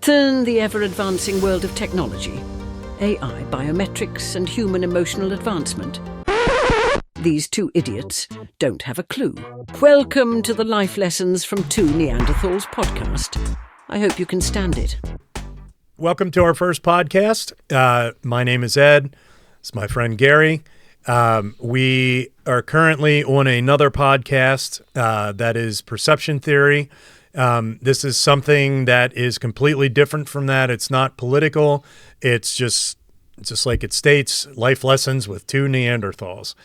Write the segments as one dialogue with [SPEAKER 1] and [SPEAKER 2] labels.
[SPEAKER 1] In the ever-advancing world of technology, AI, biometrics, and human emotional advancement, these two idiots don't have a clue. Welcome to the Life Lessons from Two Neanderthals podcast. I hope you can stand it.
[SPEAKER 2] Welcome to our first podcast. My name is Ed. It's my friend Gary. We are currently on another podcast that is perception theory. This is something that is completely different from that. It's not political. It's just like it states, life lessons with two Neanderthals.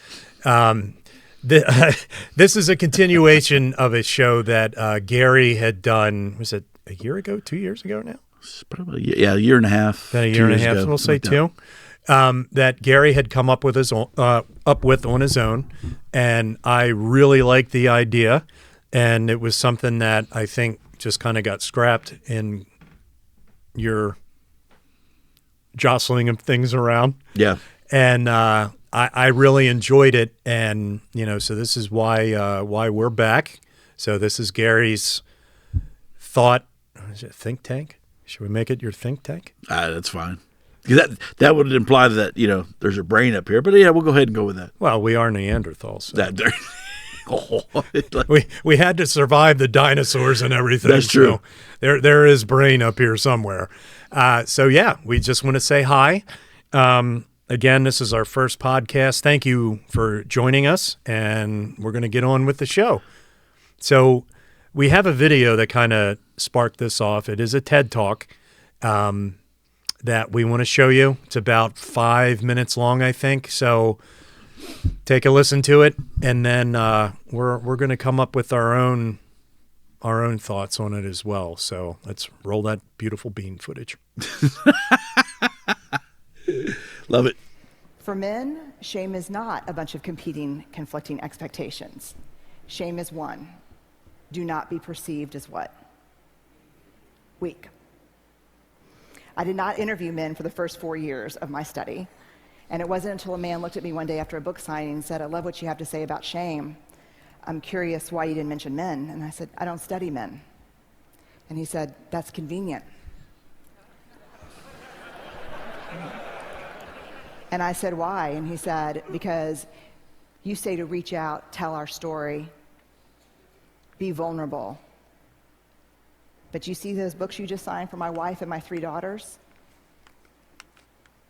[SPEAKER 2] This is a continuation of a show that Gary had done. Was it a year ago, 2 years ago now?
[SPEAKER 3] It's probably, a year and a half.
[SPEAKER 2] About a year and a half, we'll say two. That Gary had come up with on his own, and I really liked the idea, and it was something that I think just kind of got scrapped in your jostling of things around.
[SPEAKER 3] Yeah,
[SPEAKER 2] and I really enjoyed it, and so this is why we're back. So this is Gary's thought. Is it think tank? Should we make it your think tank?
[SPEAKER 3] That's fine. That would imply that there's a brain up here, but yeah, we'll go ahead and go with that.
[SPEAKER 2] Well, we are Neanderthals.
[SPEAKER 3] So.
[SPEAKER 2] We had to survive the dinosaurs and everything.
[SPEAKER 3] That's true.
[SPEAKER 2] So there is brain up here somewhere. So yeah, we just want to say hi. Again, this is our first podcast. Thank you for joining us, and we're going to get on with the show. So we have a video that kind of sparked this off. It is a TED Talk that we want to show you. It's about 5 minutes long, I think. So take a listen to it, and then we're going to come up with our own thoughts on it as well. So let's roll that beautiful bean footage.
[SPEAKER 3] Love it.
[SPEAKER 4] For men, shame is not a bunch of competing, conflicting expectations. Shame is one. Do not be perceived as what? Weak. I did not interview men for the first 4 years of my study, and it wasn't until a man looked at me one day after a book signing and said, "I love what you have to say about shame. I'm curious why you didn't mention men." And I said, "I don't study men." And he said, "That's convenient." And I said, "Why?" And he said, "Because you say to reach out, tell our story, be vulnerable. But you see those books you just signed for my wife and my 3 daughters?"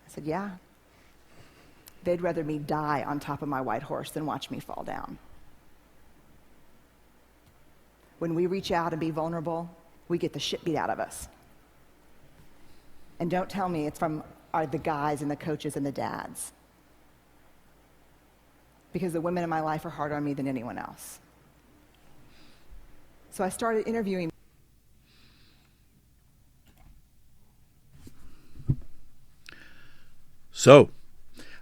[SPEAKER 4] I said, "Yeah. They'd rather me die on top of my white horse than watch me fall down." When we reach out and be vulnerable, we get the shit beat out of us. And don't tell me it's from the guys and the coaches and the dads. Because the women in my life are harder on me than anyone else. So I started interviewing.
[SPEAKER 3] So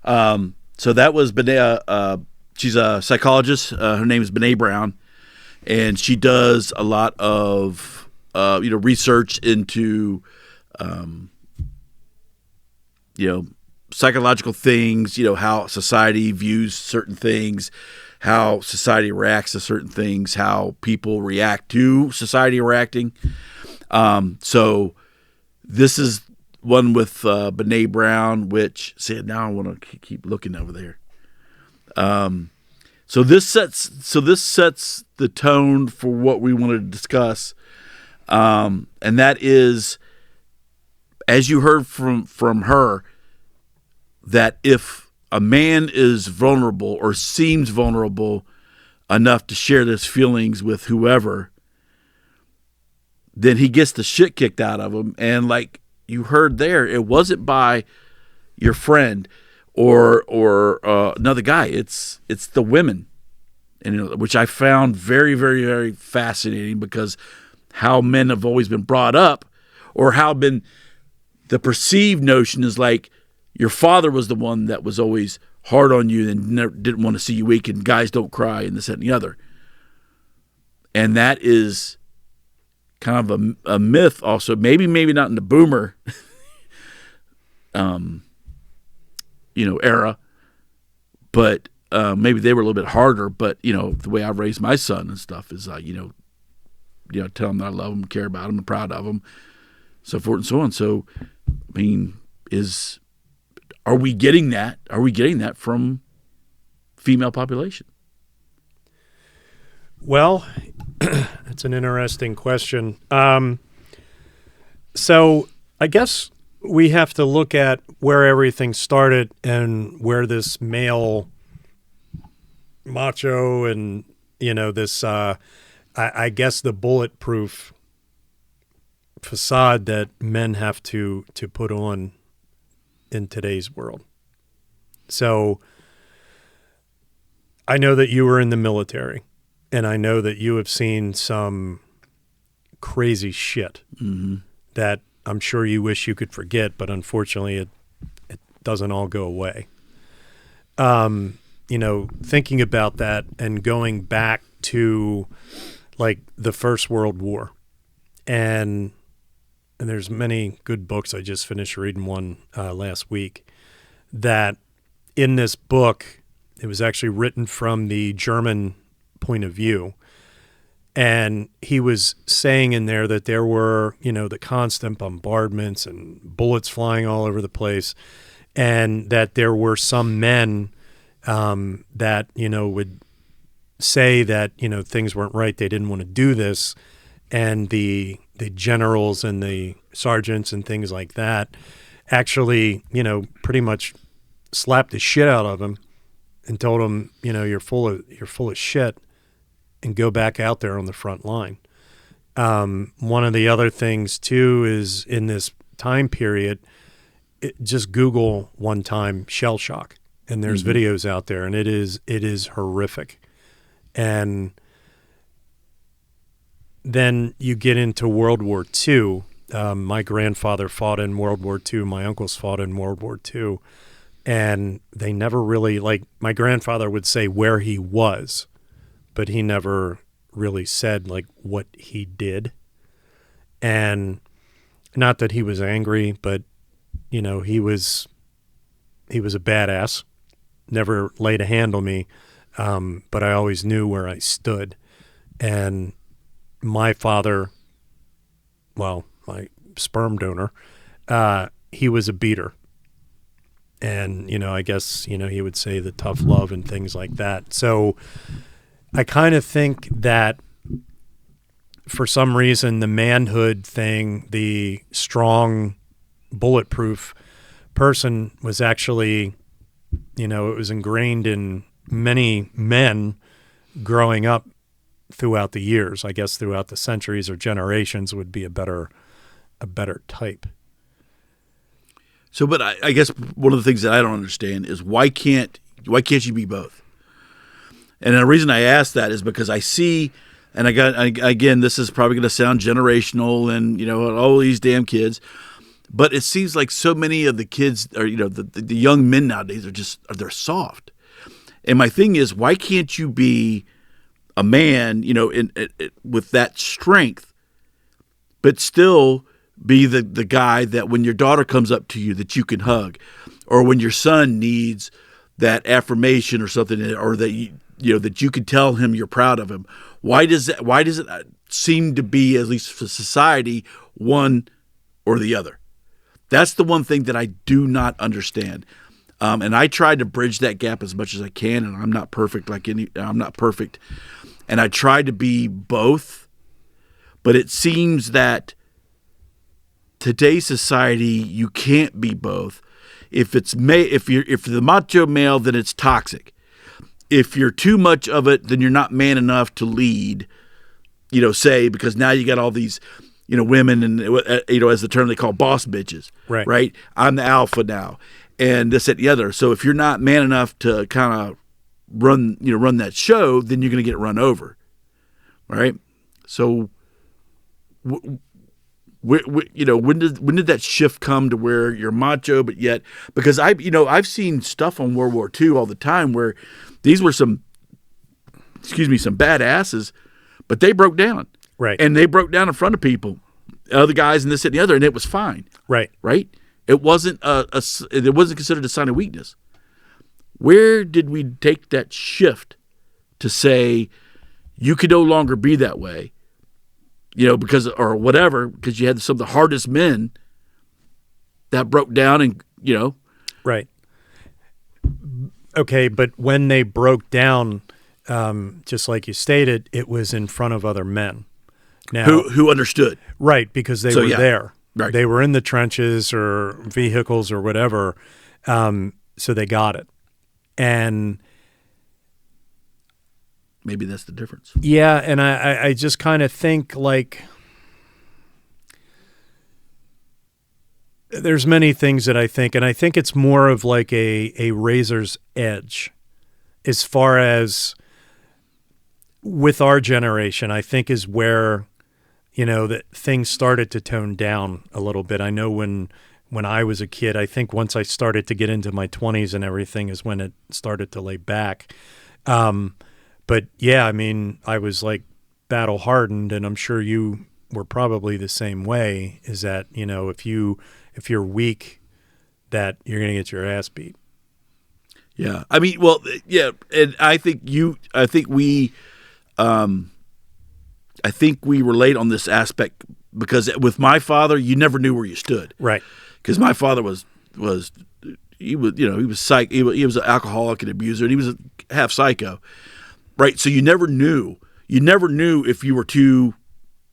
[SPEAKER 3] that was Bené. She's a psychologist. Her name is Bené Brown, and she does a lot of research into psychological things. How society views certain things, how society reacts to certain things, how people react to society reacting. So this is one with Bené Brown, which said, now I want to keep looking over there. So this sets the tone for what we wanted to discuss, and that is, as you heard from her, that if a man is vulnerable or seems vulnerable enough to share his feelings with whoever, then he gets the shit kicked out of him. And like you heard there, it wasn't by your friend or another guy. It's the women, and which I found very, very, very fascinating, because how men have always been brought up, or how been the perceived notion is like your father was the one that was always hard on you and didn't want to see you weak, and guys don't cry, and this, that, and the other. And that is kind of a myth also, maybe not in the boomer era, but maybe they were a little bit harder. But the way I raised my son and stuff is tell him that I love him, care about him, and proud of him, so forth and so on. So, I mean, are we getting that? Are we getting that from female population?
[SPEAKER 2] Well, that's an interesting question. So I guess we have to look at where everything started and where this male macho and, this, I guess the bulletproof facade that men have to put on in today's world. So I know that you were in the military, and I know that you have seen some crazy shit that I'm sure you wish you could forget, but unfortunately it doesn't all go away. Thinking about that and going back to like the First World War, and there's many good books. I just finished reading one last week that in this book, it was actually written from the German point of view. And he was saying in there that there were, the constant bombardments and bullets flying all over the place, and that there were some men that, would say that, things weren't right. They didn't want to do this. And the generals and the sergeants and things like that actually, pretty much slapped the shit out of him and told him, you're full of shit, and go back out there on the front line. One of the other things too is in this time period, just Google one time shell shock, and there's videos out there, and it is horrific. And then you get into World War II. My grandfather fought in World War II. My uncles fought in World War II. And they never really, my grandfather would say where he was, but he never really said, what he did. And not that he was angry, but, he was a badass, never laid a hand on me, but I always knew where I stood. And my father, well, my sperm donor, he was a beater. And, I guess, he would say the tough love and things like that. So I kind of think that for some reason, the manhood thing, the strong, bulletproof person was actually, it was ingrained in many men growing up throughout the years. I guess throughout the centuries or generations would be a better type.
[SPEAKER 3] So, but I guess one of the things that I don't understand is why can't you be both? And the reason I ask that is because I see, and again, this is probably going to sound generational and, all these damn kids, but it seems like so many of the kids or, the young men nowadays they're soft. And my thing is, why can't you be a man, with that strength, but still be the guy that when your daughter comes up to you that you can hug, or when your son needs that affirmation or something, or that that you can tell him you're proud of him. Why does it seem to be, at least for society, one or the other? That's the one thing that I do not understand. And I try to bridge that gap as much as I can, and I'm not perfect I'm not perfect. And I try to be both, but it seems that today's society, you can't be both. If you're the macho male, then it's toxic. If you're too much of it, then you're not man enough to lead, say, because now you got all these, women and, as the term they call boss bitches, right? I'm the alpha now, and this, that, and the other. So if you're not man enough to kind of run that show, then you're going to get run over, right? So, when did that shift come to where you're macho, but yet, because I've seen stuff on World War II all the time where these were some badasses, but they broke down.
[SPEAKER 2] Right.
[SPEAKER 3] And they broke down in front of people, other guys and this, that, and the other, and it was fine.
[SPEAKER 2] Right.
[SPEAKER 3] Right? It wasn't it wasn't considered a sign of weakness. Where did we take that shift to say you can no longer be that way? because or whatever, because you had some of the hardest men that broke down and,
[SPEAKER 2] Right. Okay, but when they broke down, just like you stated, it was in front of other men. Now,
[SPEAKER 3] who understood.
[SPEAKER 2] Right, because they were there.
[SPEAKER 3] Right.
[SPEAKER 2] They were in the trenches or vehicles or whatever, so they got it. And
[SPEAKER 3] maybe that's the difference.
[SPEAKER 2] Yeah, and I just kind of think like there's many things that I think, and I think it's more of like a razor's edge as far as with our generation, I think is where, that things started to tone down a little bit. I know when I was a kid, I think once I started to get into my 20s and everything is when it started to lay back. But yeah, I mean, I was like battle hardened, and I'm sure you were probably the same way, is that, if you're weak, that you're going to get your ass beat.
[SPEAKER 3] Yeah. I mean, well, yeah. And I think we relate on this aspect because with my father, you never knew where you stood.
[SPEAKER 2] Right.
[SPEAKER 3] Because my father was he was psych. He was an alcoholic and abuser, and he was a half psycho. Right. So you never knew if you were too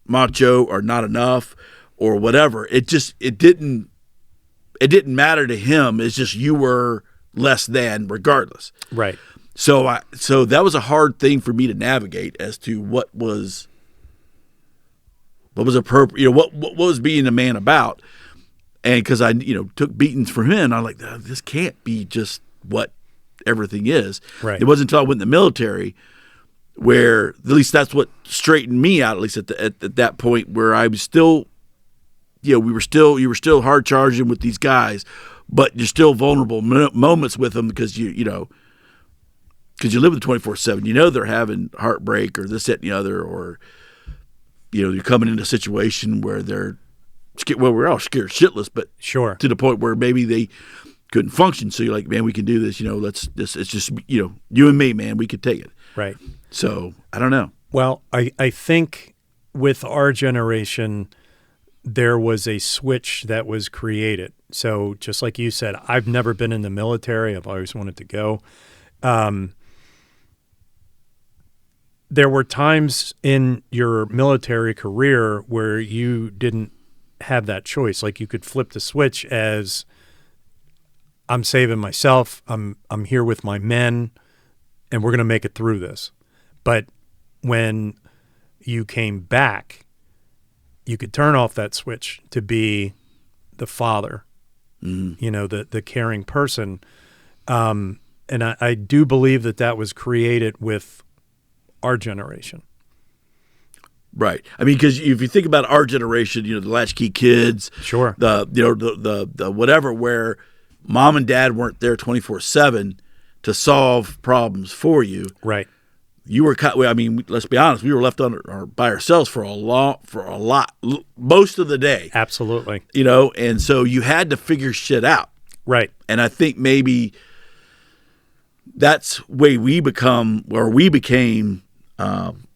[SPEAKER 3] macho or not enough or whatever. It didn't matter to him. It's just you were less than regardless.
[SPEAKER 2] Right.
[SPEAKER 3] So that was a hard thing for me to navigate as to what was appropriate, what was being a man about. And because I, took beatings from him, I'm like, this can't be just what everything is.
[SPEAKER 2] Right.
[SPEAKER 3] It wasn't until I went in the military where at least that's what straightened me out, at least at that point where I was still, you were still hard charging with these guys, but you're still vulnerable moments with them because because you live with 24/7. They're having heartbreak or this, that, and the other, or you're coming in a situation where they're scared. Well, we're all scared shitless, but
[SPEAKER 2] sure,
[SPEAKER 3] to the point where maybe they couldn't function. So you're like, man, we can do this. It's just you and me, man, we could take it.
[SPEAKER 2] Right.
[SPEAKER 3] So I don't know.
[SPEAKER 2] Well, I think with our generation, there was a switch that was created. So just like you said, I've never been in the military. I've always wanted to go. There were times in your military career where you didn't have that choice. Like you could flip the switch as I'm saving myself. I'm here with my men, and we're going to make it through this. But when you came back, you could turn off that switch to be the father, the caring person. And I do believe that was created with our generation.
[SPEAKER 3] Right. I mean, because if you think about our generation, the latchkey kids,
[SPEAKER 2] sure,
[SPEAKER 3] the whatever, where mom and dad weren't there 24/7 to solve problems for you.
[SPEAKER 2] Right.
[SPEAKER 3] You were let's be honest, we were left by ourselves for a lot, most of the day.
[SPEAKER 2] Absolutely.
[SPEAKER 3] And so you had to figure shit out.
[SPEAKER 2] Right.
[SPEAKER 3] And I think maybe that's way we became,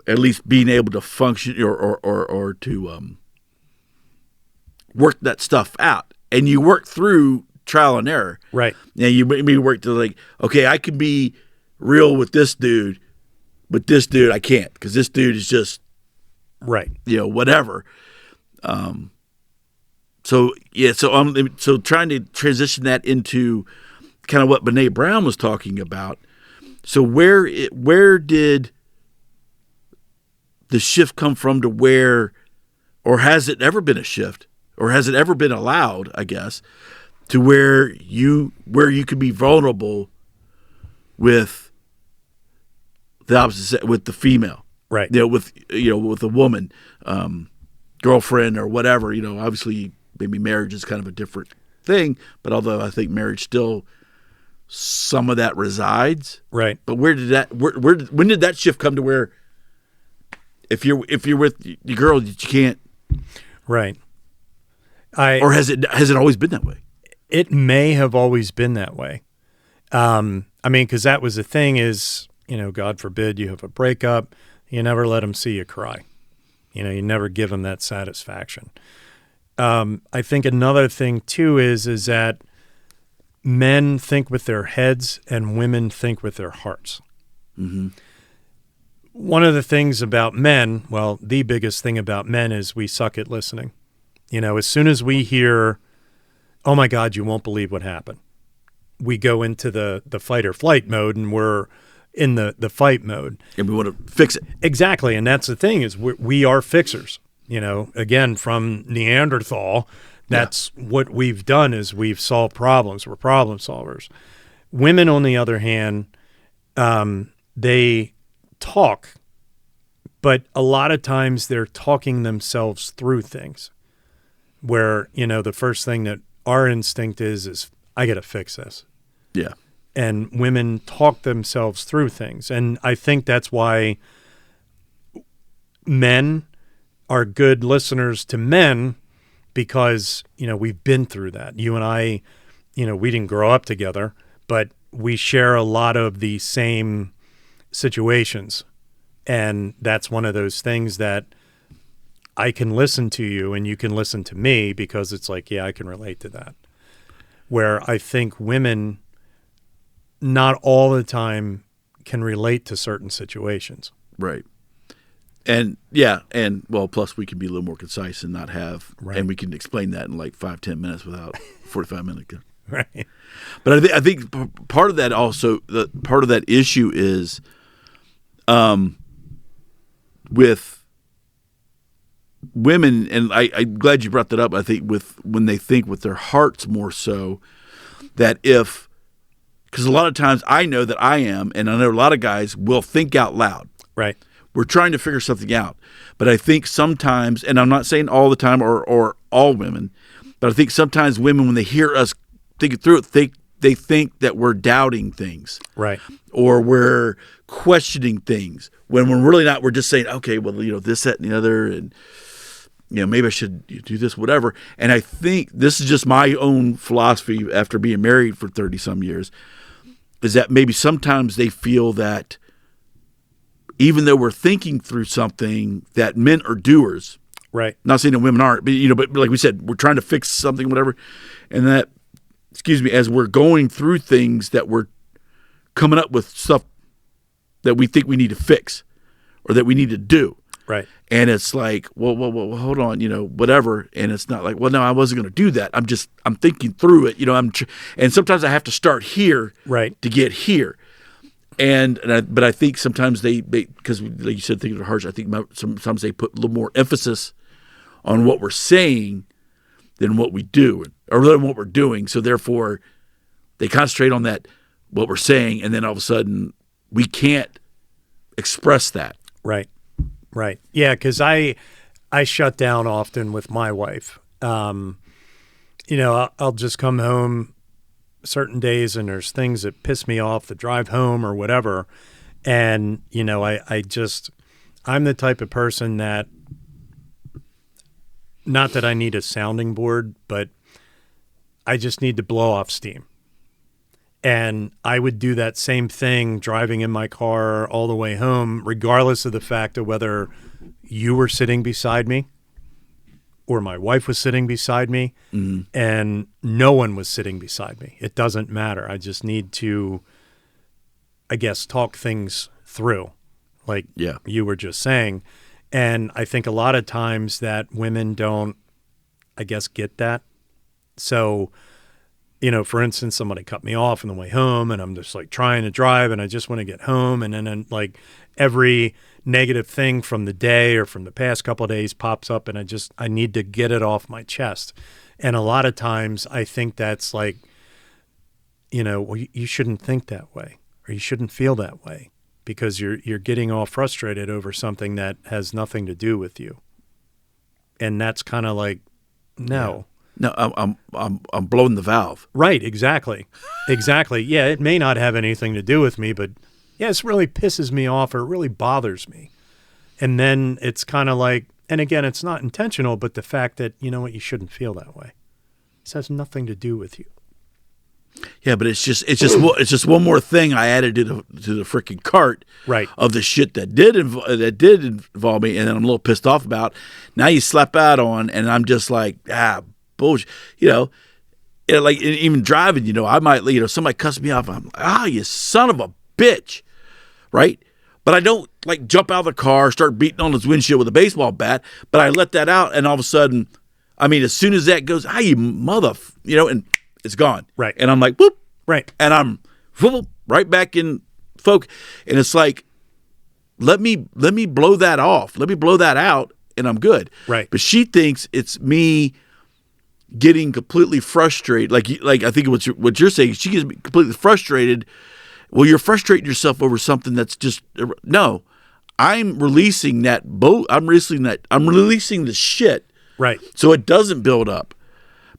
[SPEAKER 3] at least being able to function or to work that stuff out. And you work through trial and error.
[SPEAKER 2] Right.
[SPEAKER 3] And you maybe work to like, okay, I can be real with this dude, but this dude I can't because this dude is just
[SPEAKER 2] right.
[SPEAKER 3] Whatever. So trying to transition that into kind of what Brené Brown was talking about. So where did the shift come from to where, or has it ever been a shift, or has it ever been allowed, I guess, to where you could be vulnerable with the opposite, with the female,
[SPEAKER 2] right?
[SPEAKER 3] With a woman, girlfriend or whatever. Obviously, maybe marriage is kind of a different thing, but although I think marriage still some of that resides,
[SPEAKER 2] right?
[SPEAKER 3] But when did that shift come to where if you're with your girl, you can't,
[SPEAKER 2] right?
[SPEAKER 3] Or has it always been that way?
[SPEAKER 2] It may have always been that way. Because that was the thing is, God forbid you have a breakup, you never let them see you cry. You never give them that satisfaction. I think another thing too is that men think with their heads and women think with their hearts.
[SPEAKER 3] Mm-hmm.
[SPEAKER 2] One of the things about men, well, the biggest thing about men is we suck at listening. As soon as we hear, oh my God, you won't believe what happened, we go into the fight or flight mode, and we're in the fight mode.
[SPEAKER 3] And we want to fix it.
[SPEAKER 2] Exactly. And that's the thing is we are fixers. Again, from Neanderthal, that's what we've done is we've solved problems. We're problem solvers. Women, on the other hand, they talk, but a lot of times they're talking themselves through things where, the first thing that our instinct is I got to fix this.
[SPEAKER 3] Yeah.
[SPEAKER 2] And women talk themselves through things. And I think that's why men are good listeners to men because, we've been through that. You and I, we didn't grow up together, but we share a lot of the same situations. And that's one of those things that I can listen to you and you can listen to me because it's like, yeah, I can relate to that. Where I think women not all the time can relate to certain situations.
[SPEAKER 3] Right. And yeah, plus we can be a little more concise and not have,
[SPEAKER 2] right.
[SPEAKER 3] And we can explain that in like 5-10 minutes without 45 minutes.
[SPEAKER 2] Right.
[SPEAKER 3] But I think part of that also, part of that issue is, with women, and I'm glad you brought that up. I think when they think with their hearts more so, that because a lot of times I know that I am, and I know a lot of guys will think out loud.
[SPEAKER 2] Right.
[SPEAKER 3] We're trying to figure something out. But I think sometimes, and I'm not saying all the time or all women, but I think sometimes women, when they hear us thinking through it, they think that we're doubting things.
[SPEAKER 2] Right.
[SPEAKER 3] Or we're questioning things when we're really not. We're just saying, okay, well, this, that, and the other, and maybe I should do this, whatever. And I think this is just my own philosophy after being married for 30-some years, is that maybe sometimes they feel that even though we're thinking through something, that men are doers.
[SPEAKER 2] Right.
[SPEAKER 3] Not saying that women aren't, but like we said, we're trying to fix something, whatever. And that, as we're going through things, that we're coming up with stuff that we think we need to fix or that we need to do.
[SPEAKER 2] Right.
[SPEAKER 3] And it's like, well, hold on, whatever. And it's not like, well, no, I wasn't going to do that. I'm thinking through it. And sometimes I have to start here,
[SPEAKER 2] right,
[SPEAKER 3] to get here. But I think sometimes they because like you said, thinking of hearts, I think sometimes they put a little more emphasis on what we're saying than what we do, or than what we're doing. So therefore, they concentrate on that, what we're saying, and then all of a sudden we can't express that.
[SPEAKER 2] Right. Right. Yeah, because I shut down often with my wife. I'll just come home certain days and there's things that piss me off, the drive home or whatever. And, I'm the type of person that, not that I need a sounding board, but I just need to blow off steam. And I would do that same thing driving in my car all the way home, regardless of the fact of whether you were sitting beside me or my wife was sitting beside me, mm-hmm. and no one was sitting beside me. It doesn't matter. I just need to, talk things through, like you were just saying. And I think a lot of times that women don't, get that. So, for instance, somebody cut me off on the way home and I'm just like trying to drive and I just want to get home. And then like every negative thing from the day or from the past couple of days pops up and I need to get it off my chest. And a lot of times I think that's like, you shouldn't think that way or you shouldn't feel that way because you're getting all frustrated over something that has nothing to do with you. And that's kind of like, no.
[SPEAKER 3] Yeah. No, I'm blowing the valve.
[SPEAKER 2] Right, exactly. Exactly. Yeah, it may not have anything to do with me, but this really pisses me off or it really bothers me. And then it's kind of like, and again, it's not intentional, but the fact that, you shouldn't feel that way. This has nothing to do with you.
[SPEAKER 3] Yeah, but it's just one more thing I added to the freaking cart,
[SPEAKER 2] Right.
[SPEAKER 3] of the shit that did involve me, and then I'm a little pissed off about. Now you slap out on, and I'm just like, bullshit, like even driving, I might, somebody cuss me off, I'm like, you son of a bitch, right? But I don't like jump out of the car, start beating on his windshield with a baseball bat, but I let that out, and all of a sudden, as soon as that goes, you mother, and it's gone.
[SPEAKER 2] Right.
[SPEAKER 3] And I'm like, whoop.
[SPEAKER 2] Right.
[SPEAKER 3] And I'm whoop, right back in folk. And it's like, let me blow that off. Let me blow that out, and I'm good.
[SPEAKER 2] Right.
[SPEAKER 3] But she thinks it's me getting completely frustrated. Like I think what you're saying, she gets completely frustrated. Well, you're frustrating yourself over something that's just no. I'm releasing that I'm releasing the shit.
[SPEAKER 2] Right.
[SPEAKER 3] So it doesn't build up.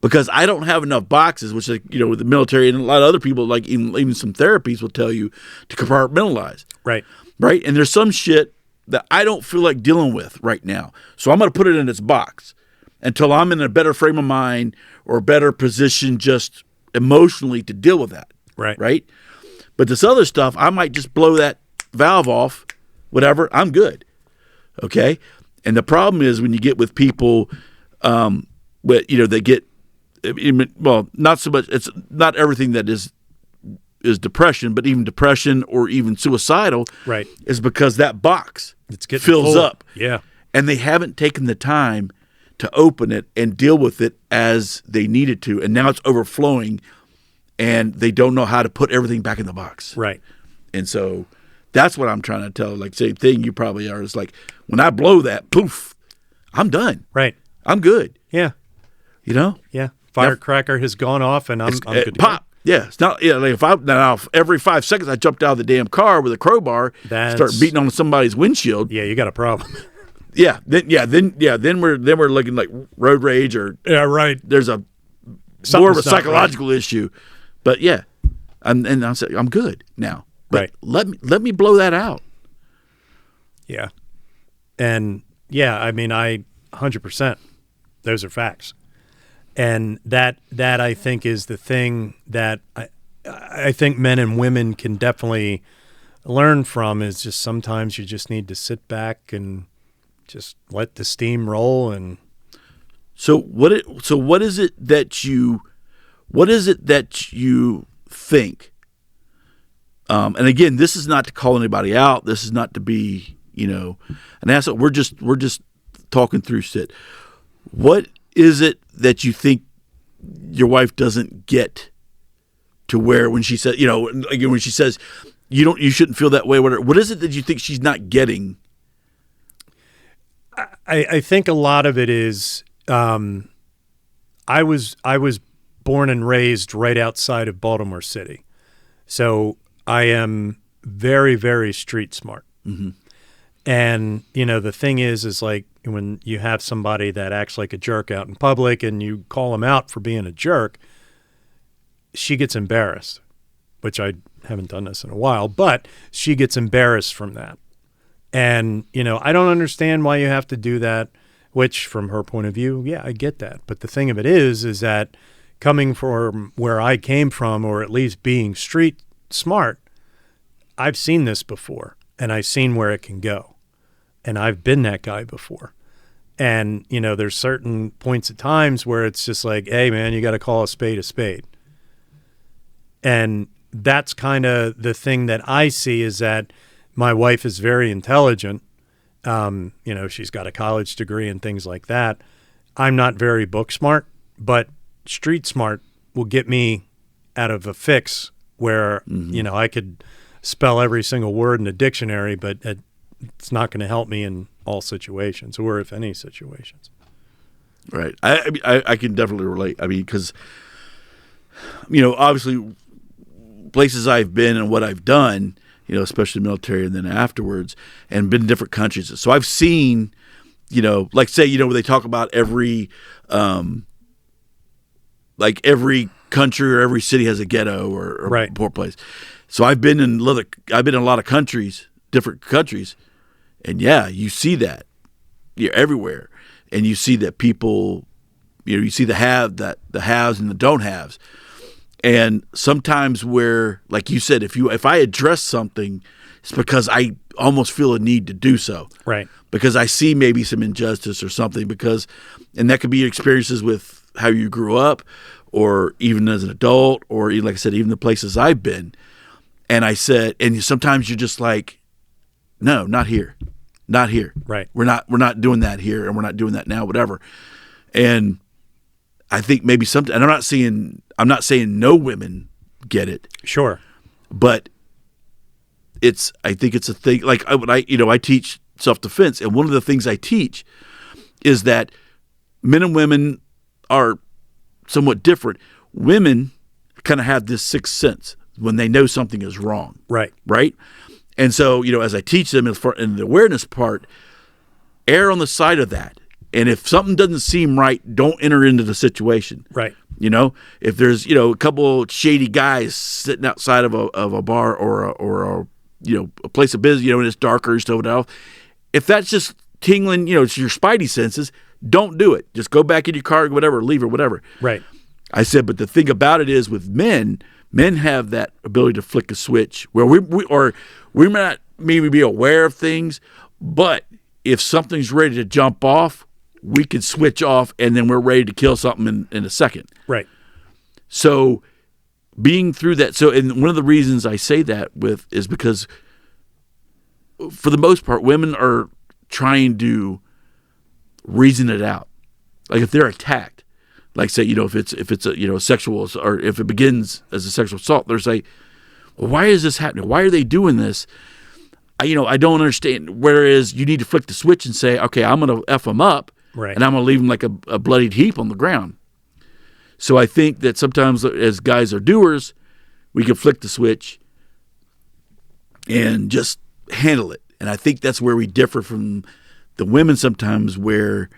[SPEAKER 3] Because I don't have enough boxes, which, with the military and a lot of other people, like even some therapies will tell you to compartmentalize.
[SPEAKER 2] Right.
[SPEAKER 3] Right. And there's some shit that I don't feel like dealing with right now. So I'm going to put it in its box until I'm in a better frame of mind or a better position just emotionally to deal with that.
[SPEAKER 2] Right.
[SPEAKER 3] Right. But this other stuff, I might just blow that valve off, whatever. I'm good. Okay. And the problem is when you get with people, they get, well, not so much. It's not everything that is depression, but even depression or even suicidal,
[SPEAKER 2] right,
[SPEAKER 3] is because that box
[SPEAKER 2] getting
[SPEAKER 3] fills
[SPEAKER 2] full.
[SPEAKER 3] up.
[SPEAKER 2] Yeah,
[SPEAKER 3] and they haven't taken the time to open it and deal with it as they needed to, and now it's overflowing, and they don't know how to put everything back in the box.
[SPEAKER 2] Right,
[SPEAKER 3] and so that's what I'm trying to tell. Like same thing you probably are. It's like when I blow that, poof, I'm done.
[SPEAKER 2] Right,
[SPEAKER 3] I'm good.
[SPEAKER 2] Yeah, Yeah. Firecracker has gone off, and I'm good to
[SPEAKER 3] pop.
[SPEAKER 2] go.
[SPEAKER 3] Yeah, it's not. Like if every 5 seconds I jumped out of the damn car with a crowbar, start beating on somebody's windshield.
[SPEAKER 2] Yeah, you got a problem.
[SPEAKER 3] Then we're looking like road rage or
[SPEAKER 2] right.
[SPEAKER 3] There's more of a psychological issue, but yeah, and I said I'm good now. But
[SPEAKER 2] right.
[SPEAKER 3] Let me blow that out.
[SPEAKER 2] Yeah, and I 100%. Those are facts. And that I think is the thing that I think men and women can definitely learn from, is just sometimes you just need to sit back and just let the steam roll. And
[SPEAKER 3] so what is it that you think? And again, this is not to call anybody out. This is not to be an asshole. We're just talking through shit. What is it that you think your wife doesn't get to where when she says, again, when she says you shouldn't feel that way, whatever, what is it that you think she's not getting?
[SPEAKER 2] I think a lot of it is, I was born and raised right outside of Baltimore City. So I am very, very street smart.
[SPEAKER 3] Mm-hmm.
[SPEAKER 2] And, the thing is like when you have somebody that acts like a jerk out in public and you call them out for being a jerk, she gets embarrassed, which I haven't done this in a while, but she gets embarrassed from that. And, I don't understand why you have to do that, which from her point of view, yeah, I get that. But the thing of it is that coming from where I came from, or at least being street smart, I've seen this before and I've seen where it can go. And I've been that guy before. And, there's certain points at times where it's just like, hey, man, you got to call a spade a spade. And that's kind of the thing that I see, is that my wife is very intelligent. She's got a college degree and things like that. I'm not very book smart, but street smart will get me out of a fix where, I could spell every single word in the dictionary, but it's not going to help me in all situations, or if any situations.
[SPEAKER 3] Right. I can definitely relate. Because, obviously places I've been and what I've done, especially military and then afterwards, and been in different countries. So I've seen, like say, where they talk about every country or every city has a ghetto or
[SPEAKER 2] right.
[SPEAKER 3] poor place. So I've been in a lot of countries, different countries. And yeah, you see that you're everywhere, and you see that people, you see the haves and the don't haves, And sometimes where, like you said, if I address something, it's because I almost feel a need to do so.
[SPEAKER 2] Right.
[SPEAKER 3] Because I see maybe some injustice or something, and that could be experiences with how you grew up, or even as an adult, or like I said, even the places I've been. And I said, and sometimes you're just like, no, not here. Not here.
[SPEAKER 2] Right.
[SPEAKER 3] We're not doing that here, and we're not doing that now, whatever. And I think maybe and I'm not saying no women get it.
[SPEAKER 2] Sure.
[SPEAKER 3] But I think it's a thing. Like I teach self-defense, and one of the things I teach is that men and women are somewhat different. Women kind of have this sixth sense when they know something is wrong.
[SPEAKER 2] Right.
[SPEAKER 3] Right. And so, as I teach them in the awareness part, err on the side of that. And if something doesn't seem right, don't enter into the situation.
[SPEAKER 2] Right.
[SPEAKER 3] If there's, a couple shady guys sitting outside of a bar or a place of business, and it's darker and stuff else, if that's just tingling, it's your spidey senses, don't do it. Just go back in your car, whatever, leave or whatever.
[SPEAKER 2] Right.
[SPEAKER 3] I said, but the thing about it is with men have that ability to flick a switch where we may not maybe be aware of things, but if something's ready to jump off, we can switch off, and then we're ready to kill something in a second.
[SPEAKER 2] Right.
[SPEAKER 3] So being through that, and one of the reasons I say that is because for the most part, women are trying to reason it out. Like if they're attacked, like say, if it's a sexual, or if it begins as a sexual assault, they're say, well, why is this happening? Why are they doing this? I don't understand. Whereas you need to flick the switch and say, okay, I'm going to F them up.
[SPEAKER 2] Right.
[SPEAKER 3] And I'm going to leave them like a bloodied heap on the ground. So I think that sometimes as guys are doers, we can flick the switch and just handle it. And I think that's where we differ from the women sometimes, where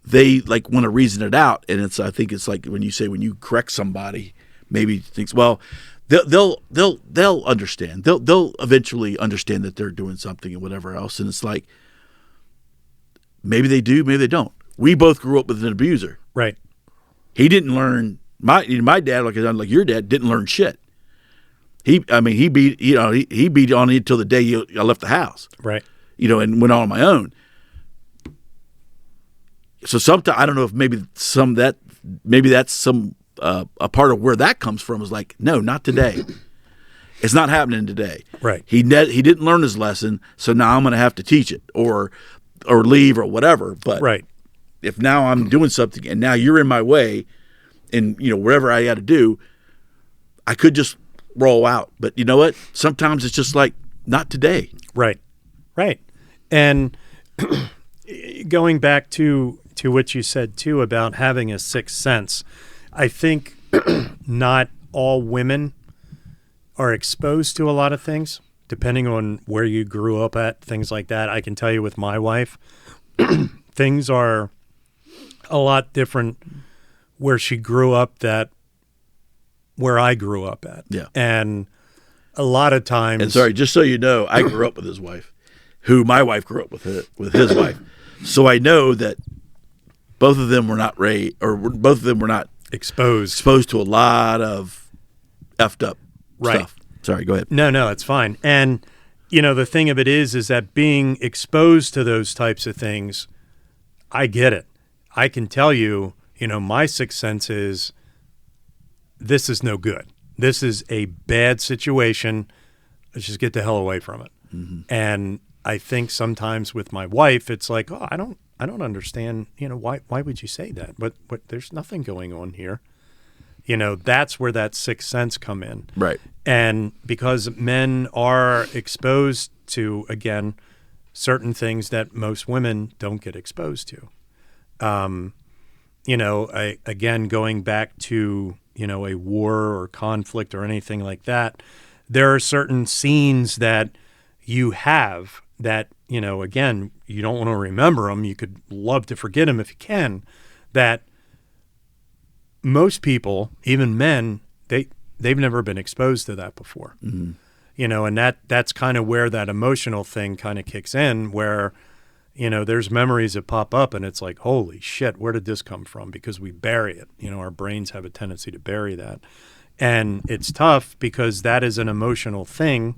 [SPEAKER 3] they like want to reason it out. And I think it's like when you correct somebody, maybe thinks, well, they'll understand. They'll eventually understand that they're doing something and whatever else. And it's like, maybe they do, maybe they don't. We both grew up with an abuser.
[SPEAKER 2] Right.
[SPEAKER 3] He didn't learn. My dad, like your dad, didn't learn shit. He beat he beat on me until the day I left the house.
[SPEAKER 2] Right.
[SPEAKER 3] And went on my own. So sometimes I don't know if maybe that's some a part of where that comes from is like, no, not today. It's not happening today.
[SPEAKER 2] Right.
[SPEAKER 3] He didn't learn his lesson, so now I'm going to have to teach it or leave or whatever. But
[SPEAKER 2] right.
[SPEAKER 3] If now I'm doing something and now you're in my way, and wherever I got to do, I could just roll out. But you know what? Sometimes it's just like, not today.
[SPEAKER 2] Right. Right. And going back to what you said too about having a sixth sense, I think not all women are exposed to a lot of things, depending on where you grew up at, things like that. I can tell you with my wife, things are a lot different where she grew up where I grew up at.
[SPEAKER 3] Yeah.
[SPEAKER 2] And a lot of times...
[SPEAKER 3] And sorry, just so you know, I grew up with his wife, who my wife grew up with his wife. So I know that both of them were not both of them were not exposed to a lot of effed up stuff. Sorry, go ahead.
[SPEAKER 2] No, it's fine. And, the thing of it is that being exposed to those types of things, I get it. I can tell you, my sixth sense is this is no good. This is a bad situation. Let's just get the hell away from it. Mm-hmm. And I think sometimes with my wife, it's like, oh, I don't understand, why would you say that? But there's nothing going on here. That's where that sixth sense come in.
[SPEAKER 3] Right. And
[SPEAKER 2] because men are exposed to, again, certain things that most women don't get exposed to. Again, going back to, a war or conflict or anything like that, there are certain scenes that you have that, again, you don't want to remember them. You could love to forget them if you can, that most people, even men, they've never been exposed to that before. Mm-hmm. And that's kind of where that emotional thing kind of kicks in, where, there's memories that pop up and it's like, holy shit, where did this come from? Because we bury it. Our brains have a tendency to bury that. And it's tough because that is an emotional thing,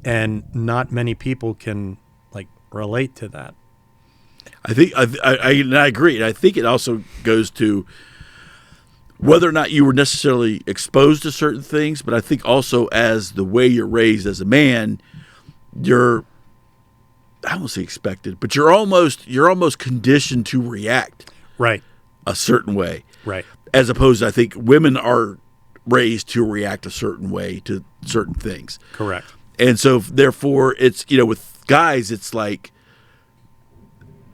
[SPEAKER 2] and not many people can like relate to that.
[SPEAKER 3] I think I agree. And I think it also goes to whether or not you were necessarily exposed to certain things, but I think also as the way you're raised as a man, I won't say expected, but you're almost conditioned to react
[SPEAKER 2] Right.
[SPEAKER 3] a certain way.
[SPEAKER 2] Right.
[SPEAKER 3] As opposed to, I think women are raised to react a certain way to certain things.
[SPEAKER 2] Correct.
[SPEAKER 3] And so therefore it's, with guys, it's like,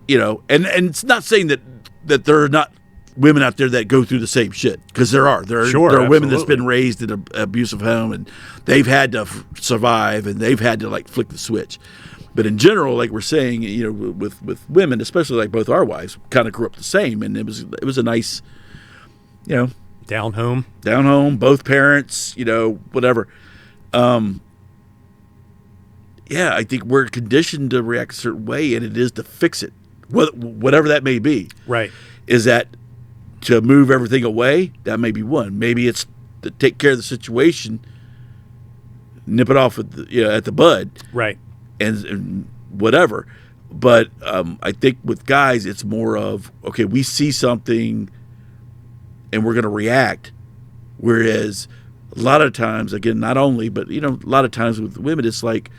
[SPEAKER 3] and it's not saying that there are not women out there that go through the same shit, because there are women that's been raised in an abusive home and they've had to survive and they've had to like flick the switch. But in general, like we're saying, with women, especially like both our wives, kind of grew up the same, and it was a nice,
[SPEAKER 2] Down home,
[SPEAKER 3] both parents, whatever. Yeah, I think we're conditioned to react a certain way, and it is to fix it, whatever that may be.
[SPEAKER 2] Right.
[SPEAKER 3] Is that to move everything away? That may be one. Maybe it's to take care of the situation, nip it off at the bud.
[SPEAKER 2] Right.
[SPEAKER 3] And whatever. But I think with guys, it's more of, okay, we see something and we're going to react. Whereas a lot of times, again, not only, but, a lot of times with women, it's like,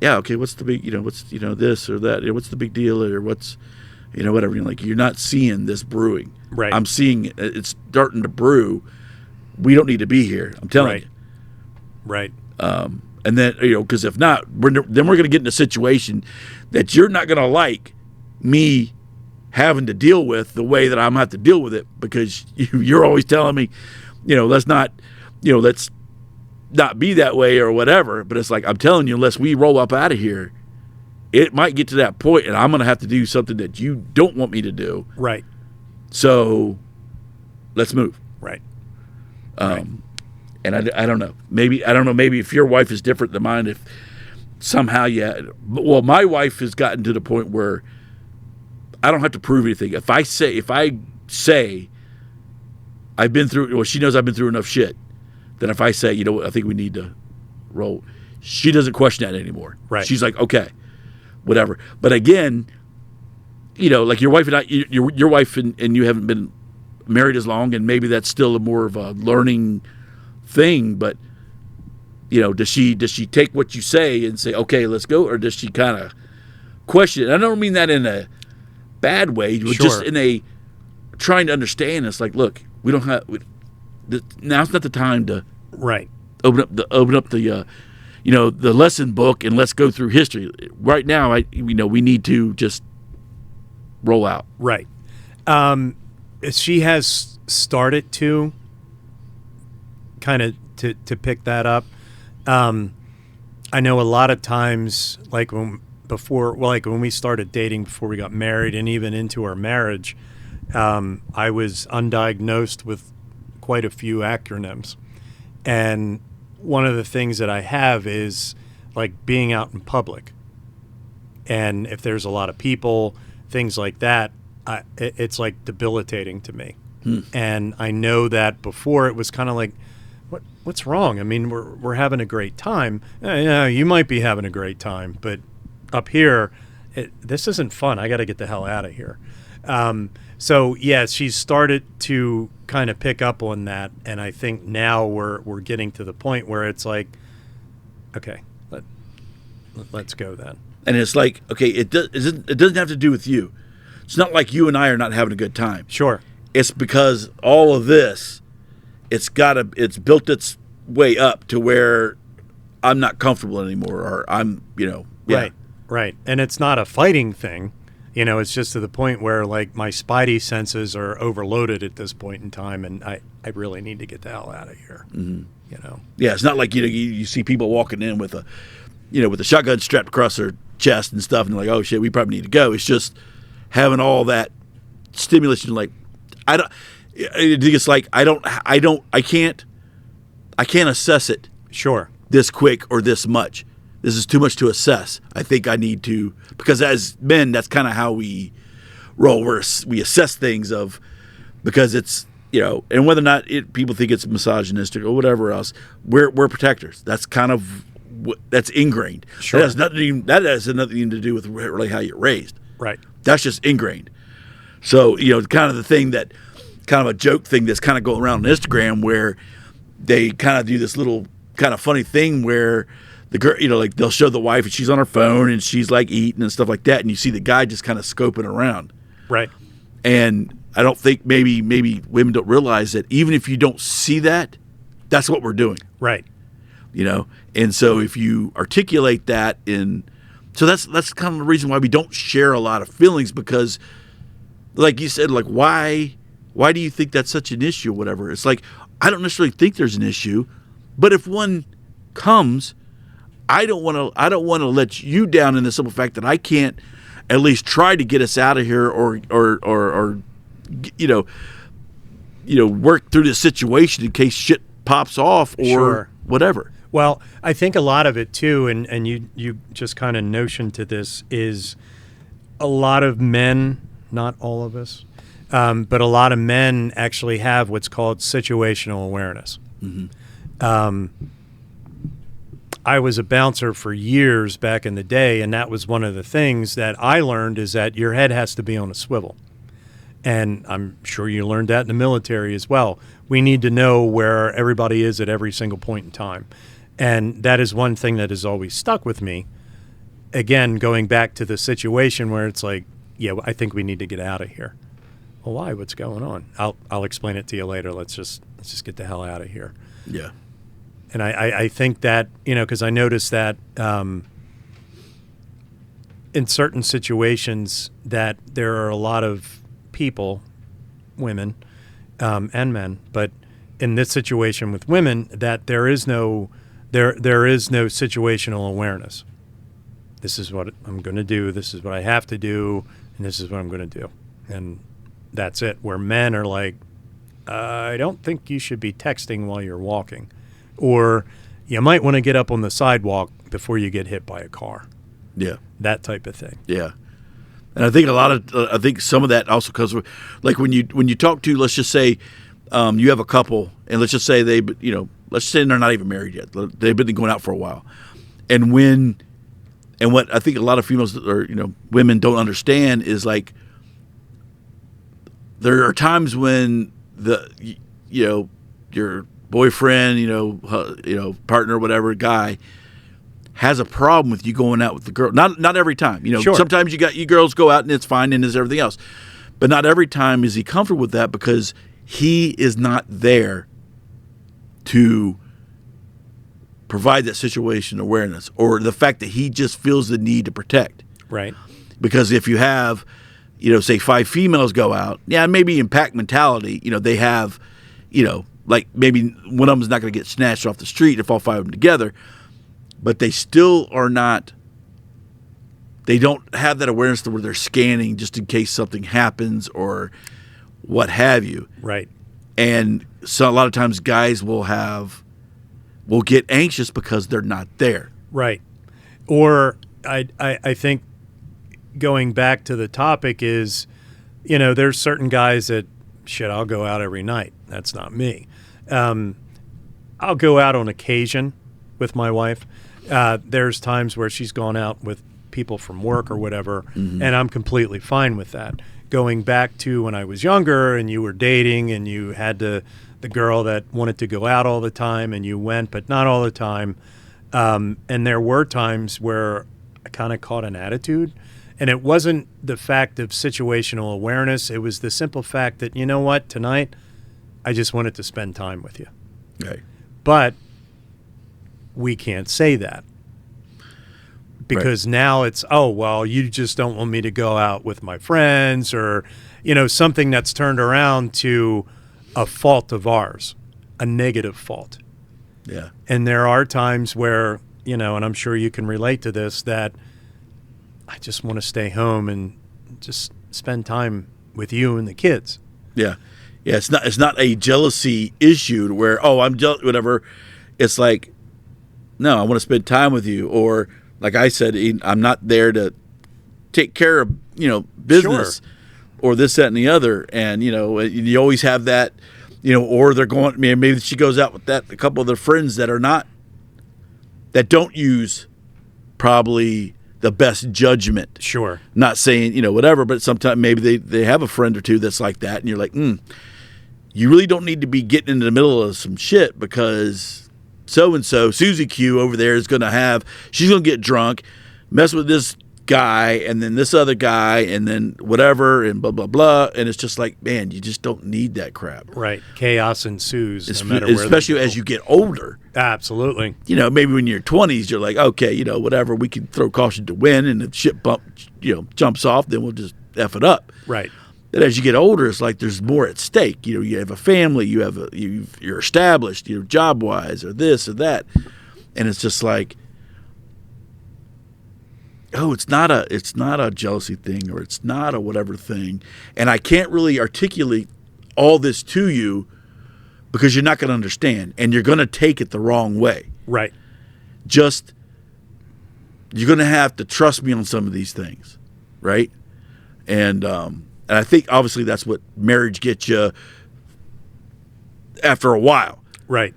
[SPEAKER 3] yeah, okay, what's the big, what's, this or that, what's the big deal, or what's, whatever. You're not seeing this brewing.
[SPEAKER 2] Right.
[SPEAKER 3] I'm seeing it's starting to brew. We don't need to be here. I'm telling you.
[SPEAKER 2] Right.
[SPEAKER 3] And then, because if not, we're going to get in a situation that you're not going to like me having to deal with the way that I'm going to have to deal with it, because you're always telling me, let's not be that way or whatever. But it's like, I'm telling you, unless we roll up out of here, it might get to that point and I'm going to have to do something that you don't want me to do.
[SPEAKER 2] Right.
[SPEAKER 3] So let's move.
[SPEAKER 2] Right.
[SPEAKER 3] And I don't know. Maybe if your wife is different than mine, if somehow, well, my wife has gotten to the point where I don't have to prove anything. If I say I've been through, well, she knows I've been through enough shit, then if I say, I think we need to roll, she doesn't question that anymore.
[SPEAKER 2] Right.
[SPEAKER 3] She's like, okay, whatever. But again, like your wife and I, your wife and you haven't been married as long, and maybe that's still more of a learning thing, but does she take what you say and say, okay, let's go, or does she kind of question it? I don't mean that in a bad way, but just in a trying to understand. It's like, look, we don't have now's not the time to open up the the lesson book and let's go through history right now. We need to just roll out.
[SPEAKER 2] Right. She has started to kind of to pick that up. I know a lot of times, like when we started dating before we got married and even into our marriage, I was undiagnosed with quite a few acronyms. And one of the things that I have is like being out in public. And if there's a lot of people, things like that, it's like debilitating to me. And I know that before it was kind of like, what's wrong? I mean, we're having a great time. You might be having a great time, but up here, this isn't fun. I got to get the hell out of here. So yeah, she's started to kind of pick up on that, and I think now we're getting to the point where it's like, okay, let's go then.
[SPEAKER 3] And it's like, okay, it doesn't have to do with you. It's not like you and I are not having a good time.
[SPEAKER 2] Sure.
[SPEAKER 3] It's because all of this, it's built its way up to where I'm not comfortable anymore, or I'm,
[SPEAKER 2] Right. And it's not a fighting thing. It's just to the point where like my spidey senses are overloaded at this point in time, and I really need to get the hell out of here.
[SPEAKER 3] Mm-hmm.
[SPEAKER 2] Yeah,
[SPEAKER 3] it's not like you see people walking in with a shotgun strapped across their chest and stuff, and they're like, oh shit, we probably need to go. It's just having all that stimulation. Like, I think it's like I can't assess it.
[SPEAKER 2] Sure.
[SPEAKER 3] This quick or this much. This is too much to assess. I think I need to, because as men, that's kind of how we roll. We assess things because it's and whether or not people think it's misogynistic or whatever else, we're protectors. That's kind of that's ingrained.
[SPEAKER 2] Sure.
[SPEAKER 3] That has nothing to do with really how you're raised.
[SPEAKER 2] Right.
[SPEAKER 3] That's just ingrained. So, kind of the thing that, kind of a joke thing that's kind of going around on Instagram where they kind of do this little kind of funny thing where the girl, like they'll show the wife and she's on her phone and she's like eating and stuff like that. And you see the guy just kind of scoping around.
[SPEAKER 2] Right.
[SPEAKER 3] And I don't think maybe women don't realize that even if you don't see that, that's what we're doing.
[SPEAKER 2] Right.
[SPEAKER 3] And so if you articulate that so that's kind of the reason why we don't share a lot of feelings, because like you said, like why do you think that's such an issue or whatever? It's like, I don't necessarily think there's an issue, but if one comes, I don't want to let you down in the simple fact that I can't at least try to get us out of here or work through this situation in case shit pops off or
[SPEAKER 2] Sure.
[SPEAKER 3] whatever.
[SPEAKER 2] Well, I think a lot of it too, and you just kind of notion to this, is a lot of men, not all of us, but a lot of men actually have what's called situational awareness. Mm-hmm. I was a bouncer for years back in the day, and that was one of the things that I learned, is that your head has to be on a swivel. And I'm sure you learned that in the military as well. We need to know where everybody is at every single point in time. And that is one thing that has always stuck with me. Again, going back to the situation where it's like, yeah, I think we need to get out of here. Well, why? What's going on? I'll explain it to you later. Let's just get the hell out of here.
[SPEAKER 3] Yeah.
[SPEAKER 2] And I think that, because I noticed that in certain situations that there are a lot of people, women and men, but in this situation with women, that there is no situational awareness. This is what I'm going to do. This is what I have to do. And this is what I'm going to do. And that's it. Where men are like, I don't think you should be texting while you're walking. Or you might want to get up on the sidewalk before you get hit by a car.
[SPEAKER 3] Yeah.
[SPEAKER 2] That type of thing.
[SPEAKER 3] Yeah. And I think I think some of that also comes with, like when you talk to, let's just say you have a couple, and let's just say let's say they're not even married yet. They've been going out for a while. And what I think a lot of females or women don't understand is, like, there are times when your boyfriend, partner, whatever, guy has a problem with you going out with the girl. Not every time.
[SPEAKER 2] Sure.
[SPEAKER 3] Sometimes you girls go out and it's fine and it's everything else. But not every time is he comfortable with that, because he is not there to provide that situation awareness, or the fact that he just feels the need to protect.
[SPEAKER 2] Right.
[SPEAKER 3] Because if you have, say 5 females go out, maybe in pack mentality, they have, like maybe one of them is not going to get snatched off the street if all 5 of them together, but they still are not, they don't have that awareness to where they're scanning just in case something happens or what have you.
[SPEAKER 2] Right.
[SPEAKER 3] And so a lot of times guys will get anxious because they're not there.
[SPEAKER 2] Right. Or I think going back to the topic is, there's certain guys that, I'll go out every night. That's not me. I'll go out on occasion with my wife. There's times where she's gone out with people from work or whatever, mm-hmm. and I'm completely fine with that. Going back to when I was younger and you were dating and you had the girl that wanted to go out all the time, and you went, but not all the time. And there were times where I kind of caught an attitude, and it wasn't the fact of situational awareness. It was the simple fact that, you know what, tonight I just wanted to spend time with you.
[SPEAKER 3] Right.
[SPEAKER 2] But we can't say that, because now it's, oh, well, you just don't want me to go out with my friends, or, something that's turned around to a fault of ours, a negative fault.
[SPEAKER 3] Yeah.
[SPEAKER 2] And there are times where, and I'm sure you can relate to this, that I just want to stay home and just spend time with you and the kids.
[SPEAKER 3] Yeah. Yeah. It's not a jealousy issue where, oh, I'm jealous, whatever. It's like, no, I want to spend time with you. Or like I said, I'm not there to take care of, business.
[SPEAKER 2] Sure.
[SPEAKER 3] Or this, that, and the other. And, you always have that, or they're going, maybe she goes out with a couple of their friends that don't use probably the best judgment.
[SPEAKER 2] Sure.
[SPEAKER 3] Not saying, whatever, but sometimes maybe they have a friend or two that's like that, and you're like, you really don't need to be getting into the middle of some shit, because so-and-so, Susie Q over there she's going to get drunk, mess with this guy, and then this other guy, and then whatever, and blah, blah, blah. And it's just like, man, you just don't need that crap.
[SPEAKER 2] Right. Chaos ensues no matter where
[SPEAKER 3] especially as you get older.
[SPEAKER 2] Absolutely.
[SPEAKER 3] Maybe when you're 20s, you're like, okay, whatever, we can throw caution to wind, and if shit jumps off, then we'll just F it up.
[SPEAKER 2] Right.
[SPEAKER 3] But as you get older, it's like there's more at stake. You have a family, you're established, job-wise, or this or that. And it's just like, oh, it's not a jealousy thing, or it's not a whatever thing. And I can't really articulate all this to you because you're not going to understand, and you're going to take it the wrong way.
[SPEAKER 2] Right.
[SPEAKER 3] Just, you're going to have to trust me on some of these things, right? And I think obviously that's what marriage gets you after a while.
[SPEAKER 2] Right.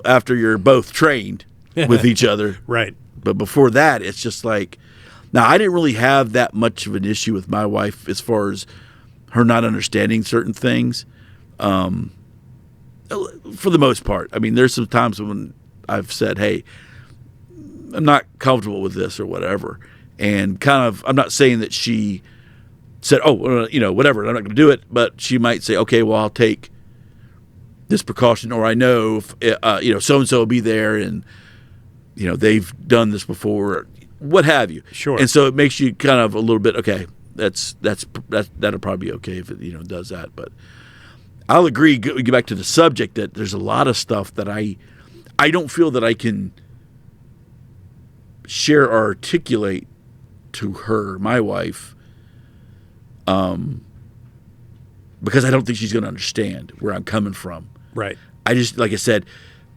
[SPEAKER 3] After you're both trained with each other.
[SPEAKER 2] Right.
[SPEAKER 3] But before that, it's just like, now I didn't really have that much of an issue with my wife as far as her not understanding certain things. For the most part. I mean, there's some times when I've said, hey, I'm not comfortable with this or whatever. And kind of, I'm not saying that she said, oh, whatever, I'm not going to do it. But she might say, okay, well, I'll take this precaution, or I know, if, so-and-so will be there, and, they've done this before, what have you.
[SPEAKER 2] Sure.
[SPEAKER 3] And so it makes you kind of a little bit, okay, that'll probably be okay if it, does that. But I'll agree, get back to the subject, that there's a lot of stuff that I don't feel that I can share or articulate to her, my wife, because I don't think she's going to understand where I'm coming from.
[SPEAKER 2] Right.
[SPEAKER 3] I just, like I said,